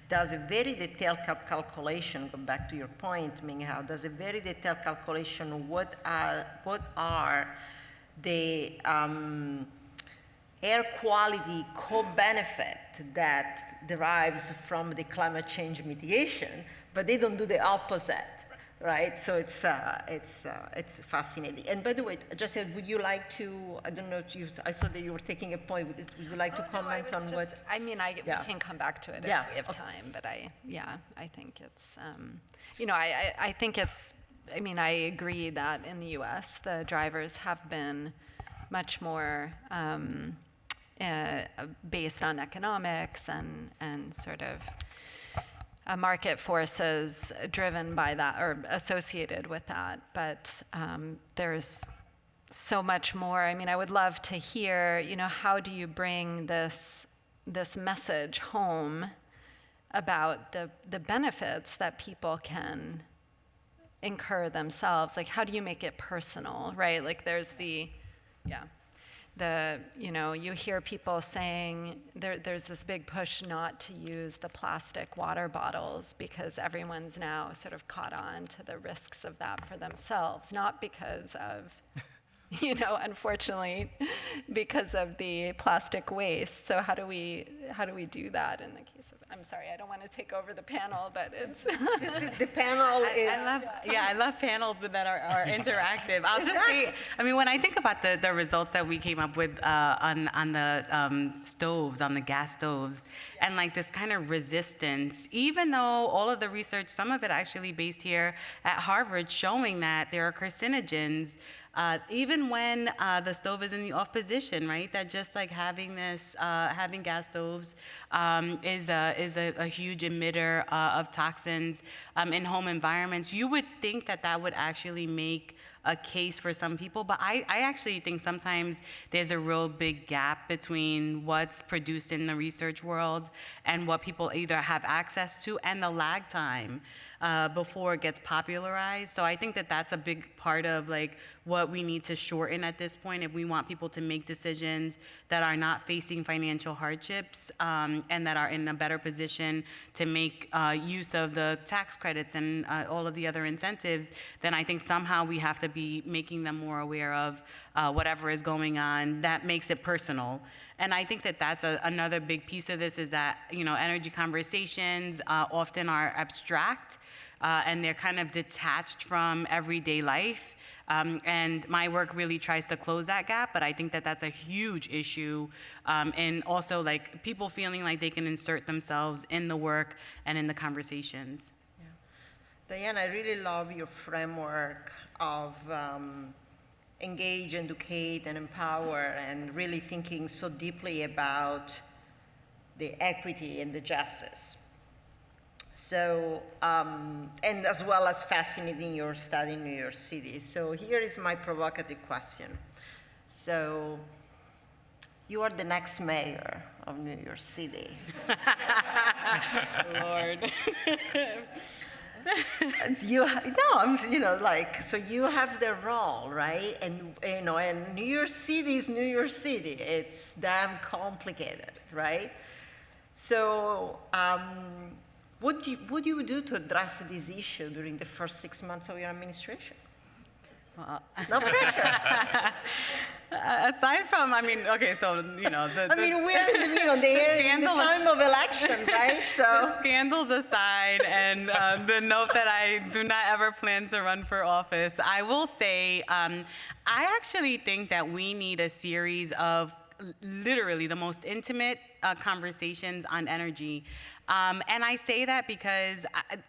does a very detailed calculation, go back to your point, Minghao, does a very detailed calculation of what are the air quality co-benefit that derives from the climate change mitigation, but they don't do the opposite. Right, so it's fascinating. And by the way, Jessika, would you like to? I don't know if I saw that you were taking a point. Would you like to comment on what? I mean, we can come back to it if we have time. But I think it's, I think it's. I mean, I agree that in the U.S. the drivers have been much more based on economics and sort of. Market forces driven by that or associated with that, but there's so much more. I mean, I would love to hear, how do you bring this message home about the benefits that people can incur themselves? Like, how do you make it personal, right? Like, there's you hear people saying there's this big push not to use the plastic water bottles because everyone's now sort of caught on to the risks of that for themselves, not because of, unfortunately, because of the plastic waste. So how do we do that in the case of? I'm sorry, I don't want to take over the panel, but it's. The panel is. I love panels that are interactive. I'll just say, I mean, when I think about the results that we came up with on the stoves, on the gas stoves, and like this kind of resistance, even though all of the research, some of it actually based here at Harvard, showing that there are carcinogens. Even when the stove is in the off position, right? That just like having gas stoves is a huge emitter of toxins in home environments. You would think that would actually make a case for some people, but I actually think sometimes there's a real big gap between what's produced in the research world and what people either have access to and the lag time before it gets popularized. So I think that's a big part of like what we need to shorten at this point if we want people to make decisions that are not facing financial hardships and that are in a better position to make use of the tax credits and all of the other incentives. Then I think somehow we have to be making them more aware of whatever is going on that makes it personal. And I think that's another big piece of this is that, energy conversations often are abstract and they're kind of detached from everyday life. And my work really tries to close that gap, but I think that's a huge issue. And also like people feeling like they can insert themselves in the work and in the conversations. Yeah. Diane, I really love your framework of engage, educate, and empower, and really thinking so deeply about the equity and the justice. So, and as well as fascinating your study in New York City. So here is my provocative question. So, you are the next mayor of New York City. Lord. So you have the role, right? And New York City is New York City. It's damn complicated, right? So, what do you do to address this issue during the first 6 months of your administration? Well, no pressure. Aside from, okay, so, we're in the time of election, right? So the scandals aside, and the note that I do not ever plan to run for office, I will say, I actually think that we need a series of literally the most intimate conversations on energy. And I say that because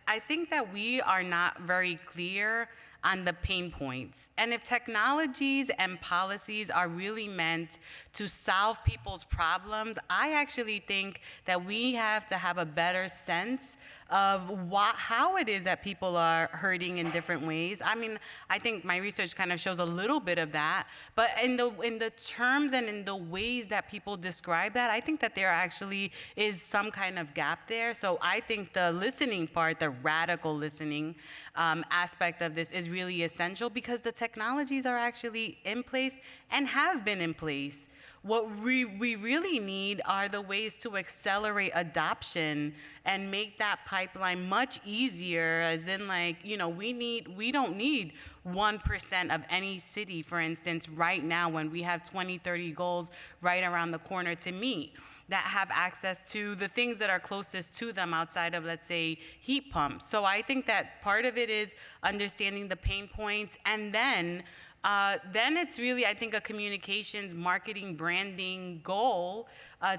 I think that we are not very clear on the pain points. And if technologies and policies are really meant to solve people's problems, I actually think that we have to have a better sense of how it is that people are hurting in different ways. I mean, I think my research kind of shows a little bit of that, but in the terms and in the ways that people describe that, I think that there actually is some kind of gap there. So I think the listening part, the radical listening aspect of this is really essential, because the technologies are actually in place and have been in place. What we really need are the ways to accelerate adoption and make that pipeline much easier, as in, like, you know, we don't need 1% of any city, for instance, right now, when we have 2030 goals right around the corner to meet, that have access to the things that are closest to them outside of, let's say, heat pumps. So I think that part of it is understanding the pain points, and then it's really, I think, a communications, marketing, branding goal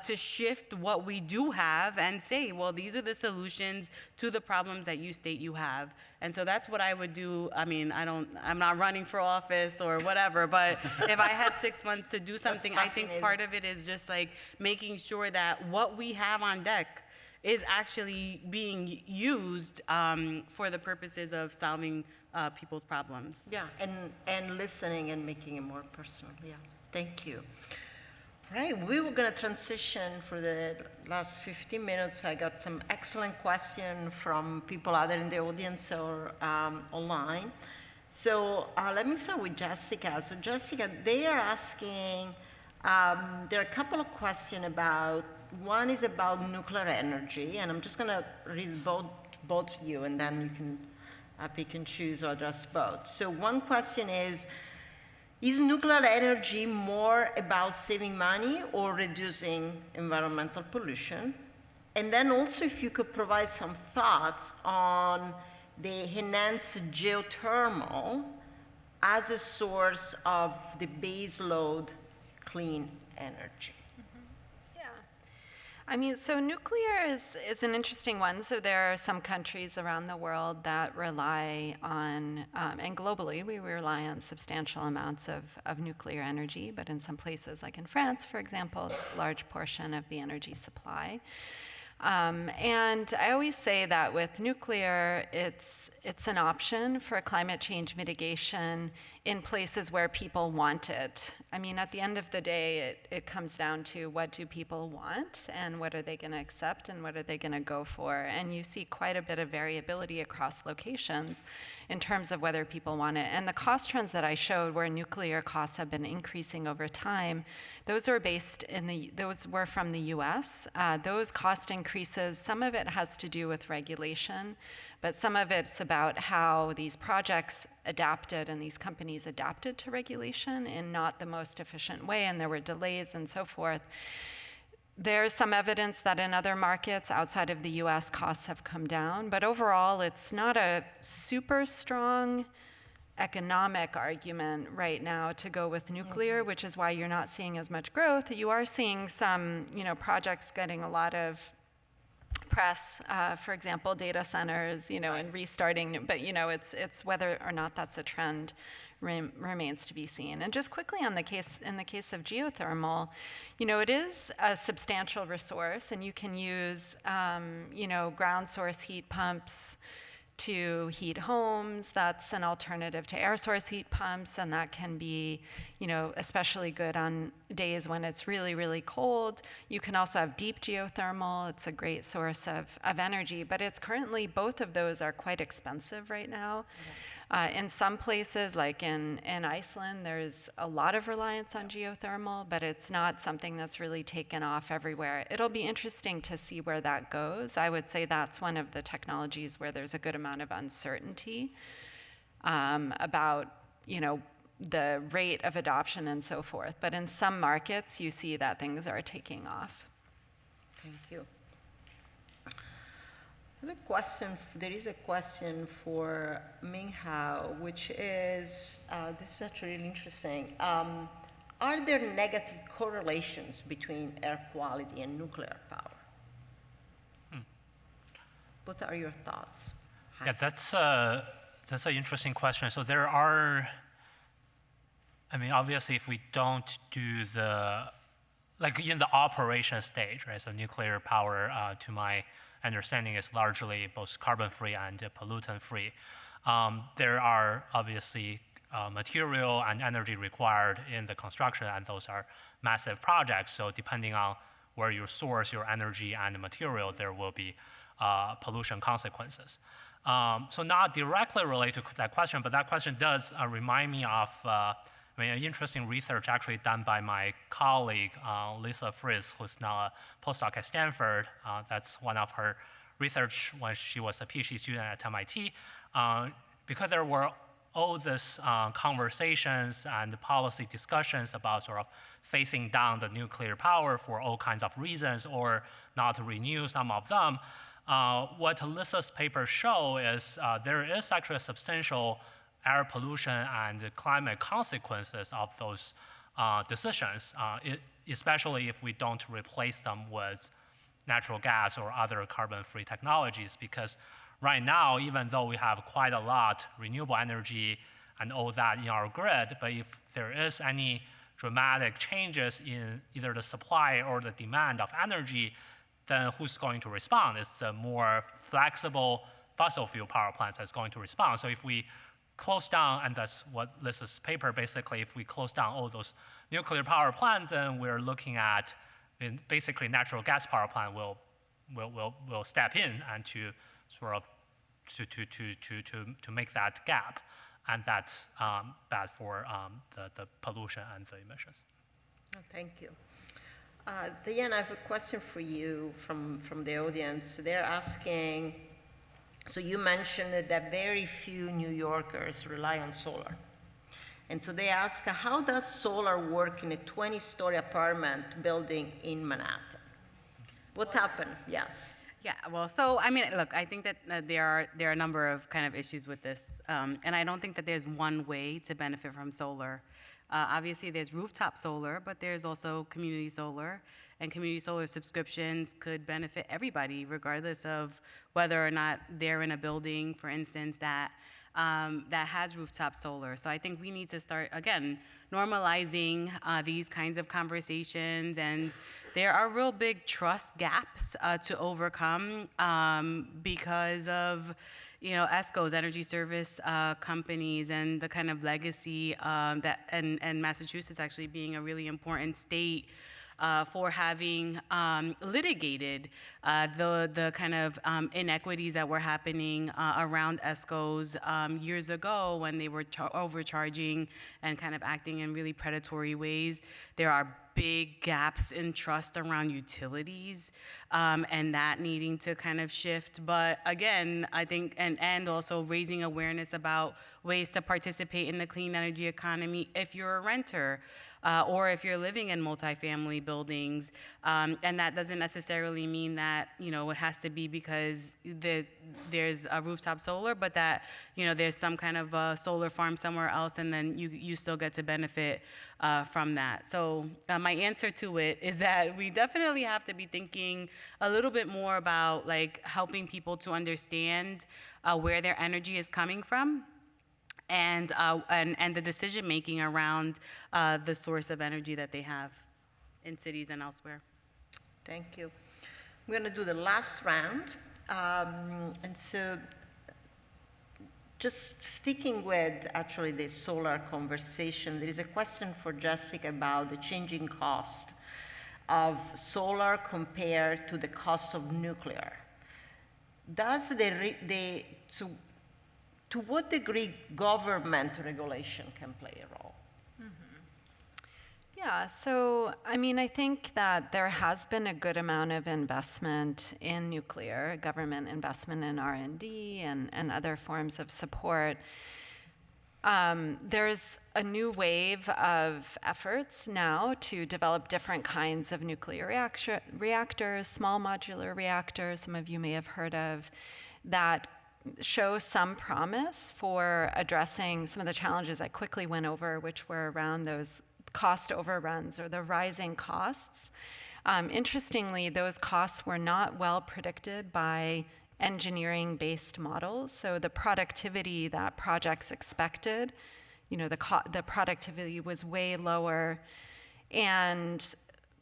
to shift what we do have and say, well, these are the solutions to the problems that you state you have. And so that's what I would do. I mean, I'm not running for office or whatever, but if I had 6 months to do something, I think part of it is just like making sure that what we have on deck is actually being used for the purposes of solving people's problems. Yeah, and listening and making it more personal. Yeah, thank you. Right, we were going to transition for the last 15 minutes. I got some excellent questions from people either in the audience or online. So let me start with Jessika. So Jessika, they are asking, there are a couple of questions about, one is about nuclear energy, and I'm just going to read both of you, and then you can pick and choose or address both. So one question is nuclear energy more about saving money or reducing environmental pollution? And then also, if you could provide some thoughts on the enhanced geothermal as a source of the base load clean energy. I mean, so nuclear is an interesting one. So there are some countries around the world that rely on, and globally, we rely on substantial amounts of nuclear energy. But in some places, like in France, for example, it's a large portion of the energy supply. And I always say that with nuclear, it's an option for climate change mitigation in places where people want it. I mean, at the end of the day, it comes down to what do people want and what are they going to accept and what are they going to go for. And you see quite a bit of variability across locations in terms of whether people want it. And the cost trends that I showed, where nuclear costs have been increasing over time, those were from the US. Those cost increases, some of it has to do with regulation, but some of it's about how these projects adapted and these companies adapted to regulation in not the most efficient way, and there were delays and so forth. There's some evidence that in other markets outside of the US, costs have come down, but overall, it's not a super strong economic argument right now to go with nuclear, which is why you're not seeing as much growth. You are seeing some, projects getting a lot of press, for example, data centers, and restarting, but it's whether or not that's a trend remains to be seen. And just quickly in the case of geothermal, it is a substantial resource, and you can use, ground source heat pumps to heat homes. That's an alternative to air source heat pumps, and that can be, especially good on days when it's really, really cold. You can also have deep geothermal. It's a great source of energy, but it's currently, both of those are quite expensive right now. In some places, like in Iceland, there's a lot of reliance on geothermal, but it's not something that's really taken off everywhere. It'll be interesting to see where that goes. I would say that's one of the technologies where there's a good amount of uncertainty about, the rate of adoption and so forth. But in some markets, you see that things are taking off. Thank you. There is a question for Minghao, which is, this is actually really interesting. Are there negative correlations between air quality and nuclear power? What are your thoughts? Yeah, that's an interesting question. So there are, obviously, if we don't do in the operation stage, right? So nuclear power, to my understanding is largely both carbon-free and pollutant-free. There are obviously material and energy required in the construction, and those are massive projects. So depending on where you source your energy and material, there will be pollution consequences. So not directly related to that question, but that question does remind me of an interesting research actually done by my colleague, Lisa Fritz, who's now a postdoc at Stanford. That's one of her research when she was a PhD student at MIT. Because there were all these conversations and policy discussions about sort of phasing down the nuclear power for all kinds of reasons or not to renew some of them, what Lisa's papers show is there is actually a substantial air pollution and climate consequences of those decisions, especially if we don't replace them with natural gas or other carbon-free technologies, because right now, even though we have quite a lot renewable energy and all that in our grid, but if there is any dramatic changes in either the supply or the demand of energy, then who's going to respond? It's the more flexible fossil fuel power plants that's going to respond. So if we close down, and that's what Lisa's paper basically, if we close down all those nuclear power plants, then we're looking at basically natural gas power plant will step in and to sort of to make that gap, and that's bad for the pollution and the emissions. Oh, thank you. Diane, I have a question for you from the audience. They're asking, so you mentioned that very few New Yorkers rely on solar. And so they ask, how does solar work in a 20-story apartment building in Manhattan? What happened? Yes. Yeah, well, so, I mean, look, I think that there are a number of kind of issues with this, and I don't think that there's one way to benefit from solar. Obviously, there's rooftop solar, but there's also community solar, and community solar subscriptions could benefit everybody, regardless of whether or not they're in a building, for instance, that has rooftop solar. So I think we need to start, again, normalizing these kinds of conversations, and there are real big trust gaps to overcome because of ESCOs, energy service companies, and the kind of legacy and Massachusetts actually being a really important state for having litigated the kind of inequities that were happening around ESCOs years ago when they were overcharging and kind of acting in really predatory ways. There are big gaps in trust around utilities and that needing to kind of shift. But again, I think, and also raising awareness about ways to participate in the clean energy economy if you're a renter. Or if you're living in multifamily buildings, and that doesn't necessarily mean that it has to be because there's a rooftop solar, but that there's some kind of a solar farm somewhere else, and then you still get to benefit from that. So my answer to it is that we definitely have to be thinking a little bit more about helping people to understand where their energy is coming from. And the decision making around the source of energy that they have in cities and elsewhere. Thank you. We're going to do the last round, and so just sticking with actually the solar conversation, there is a question for Jessika about the changing cost of solar compared to the cost of nuclear. Does to what degree government regulation can play a role? Yeah, so I mean, I think that there has been a good amount of investment in nuclear, government investment in R&D and other forms of support. There's a new wave of efforts now to develop different kinds of nuclear reactors, small modular reactors, some of you may have heard of, that show some promise for addressing some of the challenges I quickly went over, which were around those cost overruns or the rising costs. Interestingly, those costs were not well predicted by engineering-based models. So the productivity that projects expected, the productivity was way lower. And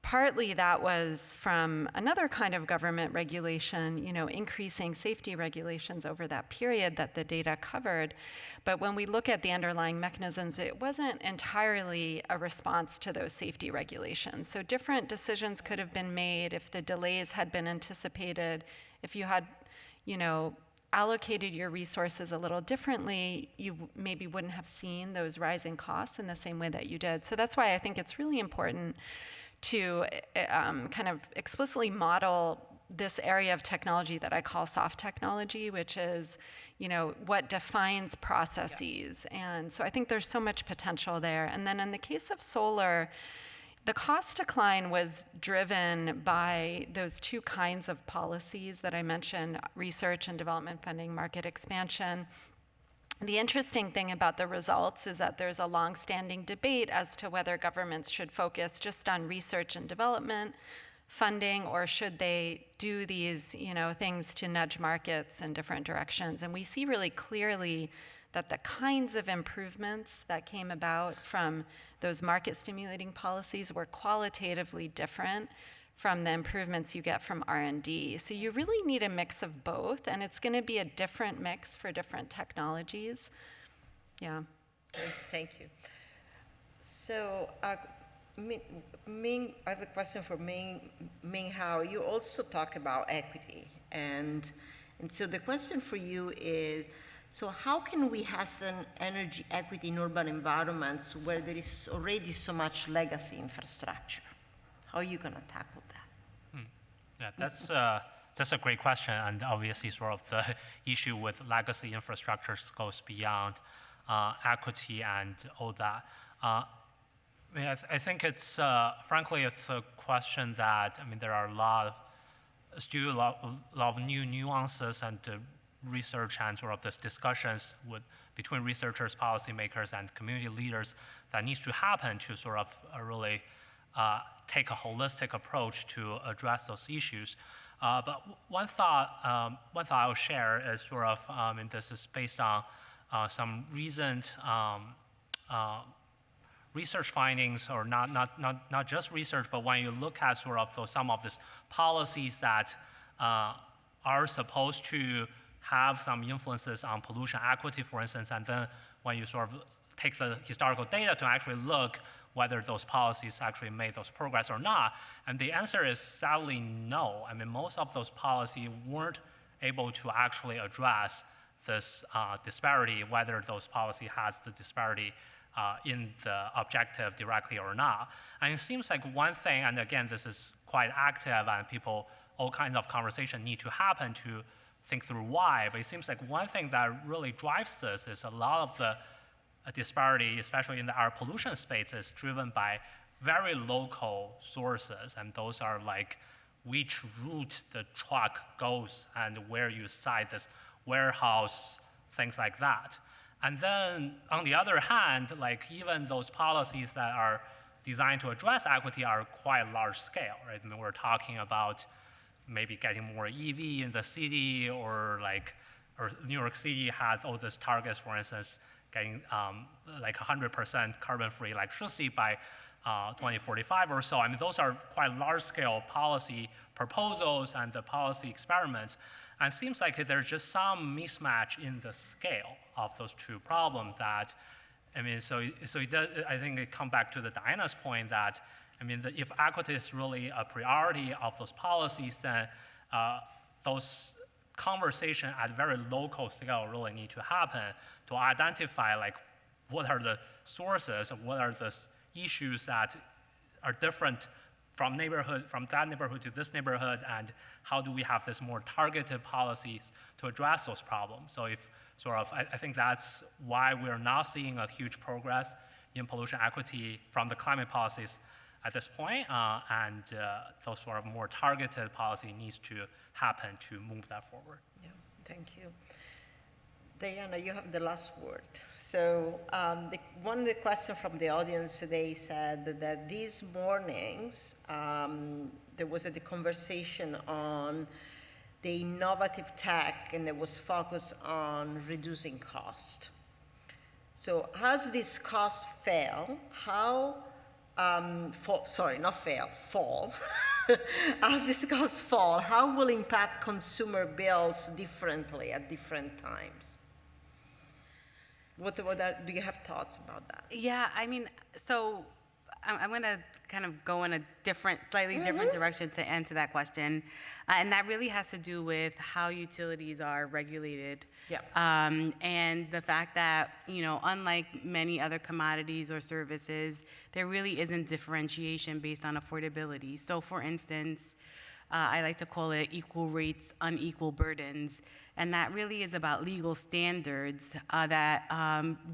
partly that was from another kind of government regulation, increasing safety regulations over that period that the data covered. But when we look at the underlying mechanisms, it wasn't entirely a response to those safety regulations. So different decisions could have been made if the delays had been anticipated, if you had, allocated your resources a little differently, you maybe wouldn't have seen those rising costs in the same way that you did. So that's why I think it's really important to kind of explicitly model this area of technology that I call soft technology, which is, what defines processes. And so I think there's so much potential there. And then in the case of solar, the cost decline was driven by those two kinds of policies that I mentioned, research and development funding, market expansion. The interesting thing about the results is that there's a long-standing debate as to whether governments should focus just on research and development funding, or should they do these, things to nudge markets in different directions. And we see really clearly that the kinds of improvements that came about from those market-stimulating policies were qualitatively different from the improvements you get from R&D. So you really need a mix of both, and it's going to be a different mix for different technologies. Yeah. Thank you. So, Ming, I have a question for Minghao. You also talk about equity, and so the question for you is, so how can we hasten energy equity in urban environments where there is already so much legacy infrastructure? How are you going to tackle that? Yeah, that's a great question, and obviously sort of the issue with legacy infrastructures goes beyond equity and all that. I think it's, frankly, it's a question that, there are still a lot of new nuances and research and sort of this discussions between researchers, policymakers, and community leaders that needs to happen to sort of really take a holistic approach to address those issues. But one thought I will share is sort of, and this is based on some recent research findings, or not just research, but when you look at sort of some of these policies that are supposed to have some influences on pollution equity, for instance, and then when you sort of take the historical data to actually look whether those policies actually made those progress or not, and the answer is sadly no. Most of those policies weren't able to actually address this disparity, whether those policy has the disparity in the objective directly or not. And it seems like one thing, and again, this is quite active, and all kinds of conversation need to happen to think through why, but it seems like one thing that really drives this is a lot of the disparity, especially in the air pollution space, is driven by very local sources, and those are like which route the truck goes and where you site this warehouse, things like that. And then on the other hand, like even those policies that are designed to address equity are quite large scale, right? We're talking about maybe getting more EV in the city, or New York City had all these targets, for instance, getting like 100% carbon-free electricity by 2045 or so. Those are quite large-scale policy proposals and the policy experiments. And it seems like there's just some mismatch in the scale of those two problems that, so it does, I think it comes back to the Diana's point that, if equity is really a priority of those policies, then those conversations at very local scale really need to happen to identify like what are the sources, what are the issues that are different from that neighborhood to this neighborhood, and how do we have this more targeted policies to address those problems. So I think that's why we're not seeing a huge progress in pollution equity from the climate policies at this point, and those sort of more targeted policy needs to happen to move that forward. Yeah, thank you. Diana, you have the last word. So one of the questions from the audience, they said that these mornings, there was the conversation on the innovative tech, and it was focused on reducing cost. So as this cost fell, how fall, as discussed fall, how will impact consumer bills differently at different times? Do you have thoughts about that? Yeah, I mean, so I'm going to kind of go in a slightly different direction to answer that question. And that really has to do with how utilities are regulated. Yeah. And the fact that, unlike many other commodities or services, there really isn't differentiation based on affordability. So for instance, I like to call it equal rates, unequal burdens. And that really is about legal standards that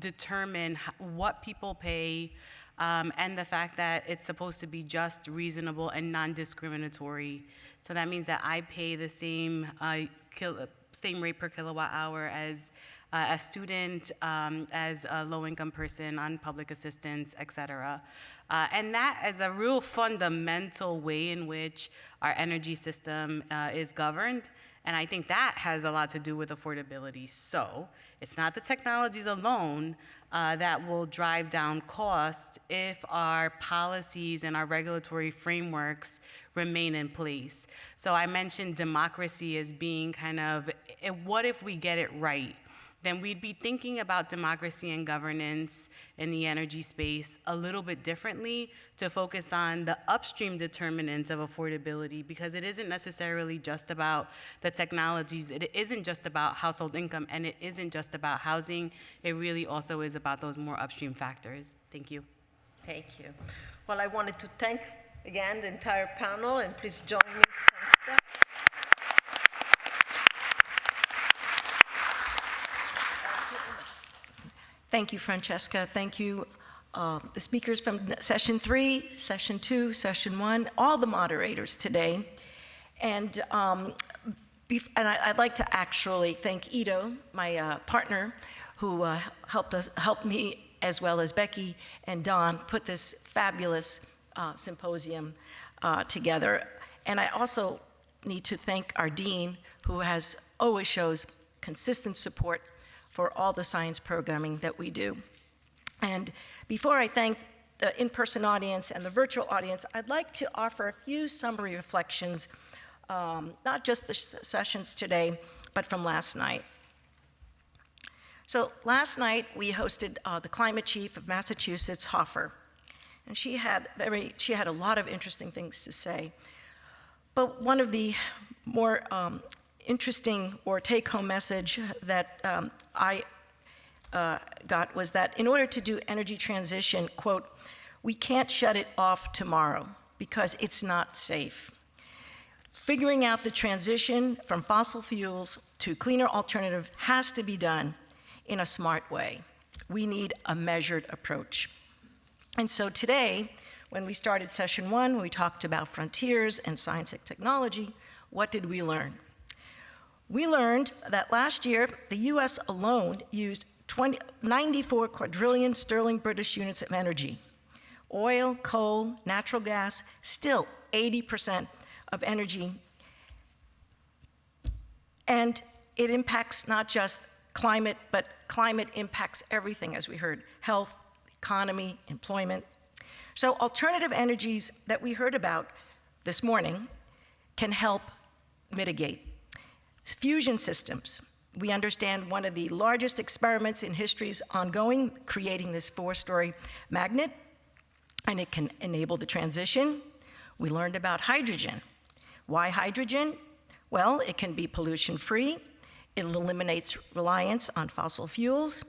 determine what people pay, and the fact that it's supposed to be just, reasonable, and non-discriminatory. So that means that I pay the same rate per kilowatt hour as a student, as a low-income person on public assistance, et cetera. And that is a real fundamental way in which our energy system is governed. And I think that has a lot to do with affordability. So it's not the technologies alone that will drive down cost if our policies and our regulatory frameworks remain in place. So I mentioned democracy as being kind of, what if we get it right? Then we'd be thinking about democracy and governance in the energy space a little bit differently to focus on the upstream determinants of affordability, because it isn't necessarily just about the technologies, it isn't just about household income, and it isn't just about housing. It really also is about those more upstream factors. Thank you. Thank you. Well, I wanted to thank, again, the entire panel, and please join me. Thank you, Francesca. Thank you, the speakers from session 3, session 2, session 1, all the moderators today. And I'd like to actually thank Ido, my partner, who helped me, as well as Becky and Don, put this fabulous symposium together. And I also need to thank our dean, who always shows consistent support for all the science programming that we do. And before I thank the in-person audience and the virtual audience, I'd like to offer a few summary reflections, not just the sessions today, but from last night. So last night, we hosted the climate chief of Massachusetts, Hoffer, and she had a lot of interesting things to say. But one of the more interesting or take-home message that I got was that in order to do energy transition, quote, we can't shut it off tomorrow because it's not safe. Figuring out the transition from fossil fuels to cleaner alternative has to be done in a smart way. We need a measured approach. And so today, when we started session 1, we talked about frontiers and science and technology. What did we learn? We learned that last year, the US alone used 94 quadrillion sterling British units of energy. Oil, coal, natural gas, still 80% of energy. And it impacts not just climate, but climate impacts everything, as we heard, health, economy, employment. So alternative energies that we heard about this morning can help mitigate. Fusion systems. We understand one of the largest experiments in history is ongoing, creating this 4-story magnet, and it can enable the transition. We learned about hydrogen. Why hydrogen? Well, it can be pollution-free, it eliminates reliance on fossil fuels,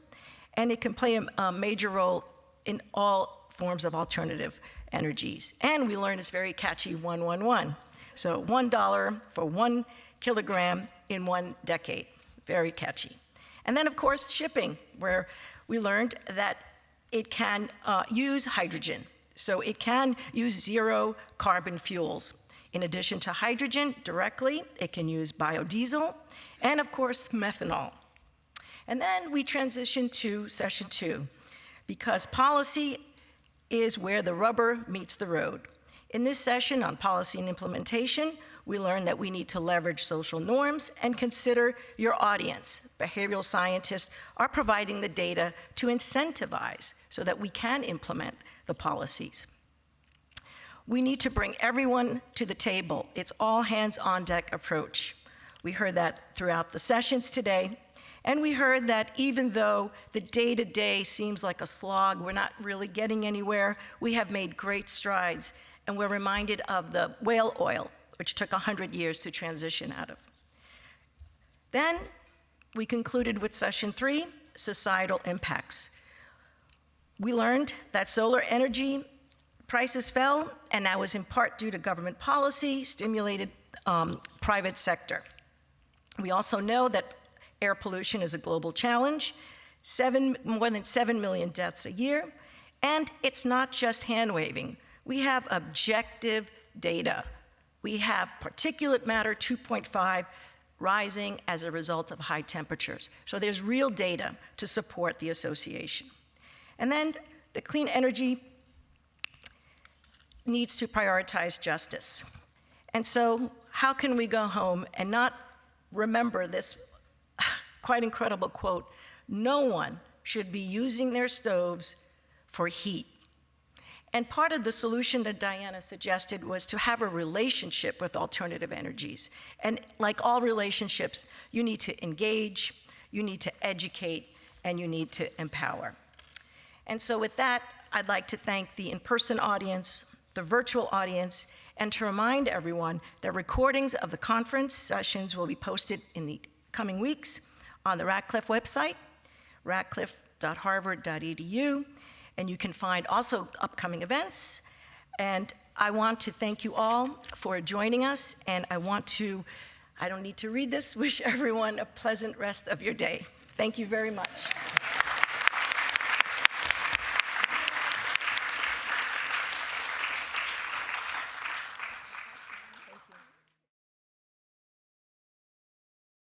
and it can play a major role in all forms of alternative energies. And we learned it's very catchy, 111. So $1 for 1 kilogram in 1 decade. Very catchy. And then, of course, shipping, where we learned that it can use hydrogen. So it can use zero carbon fuels. In addition to hydrogen directly, it can use biodiesel and, of course, methanol. And then we transition to session 2, because policy is where the rubber meets the road. In this session on policy and implementation, we learned that we need to leverage social norms and consider your audience. Behavioral scientists are providing the data to incentivize so that we can implement the policies. We need to bring everyone to the table. It's all hands on deck approach. We heard that throughout the sessions today. And we heard that even though the day-to-day seems like a slog, we're not really getting anywhere, we have made great strides. And we're reminded of the whale oil, which took 100 years to transition out of. Then we concluded with session 3, societal impacts. We learned that solar energy prices fell, and that was in part due to government policy, stimulated private sector. We also know that air pollution is a global challenge, more than 7 million deaths a year, and it's not just hand-waving. We have objective data. We have particulate matter 2.5 rising as a result of high temperatures. So there's real data to support the association. And then the clean energy needs to prioritize justice. And so how can we go home and not remember this quite incredible quote, "No one should be using their stoves for heat." And part of the solution that Diana suggested was to have a relationship with alternative energies. And like all relationships, you need to engage, you need to educate, and you need to empower. And so with that, I'd like to thank the in-person audience, the virtual audience, and to remind everyone that recordings of the conference sessions will be posted in the coming weeks on the Radcliffe website, radcliffe.harvard.edu, and you can find also upcoming events. And I want to thank you all for joining us, and I don't need to read this, wish everyone a pleasant rest of your day. Thank you very much.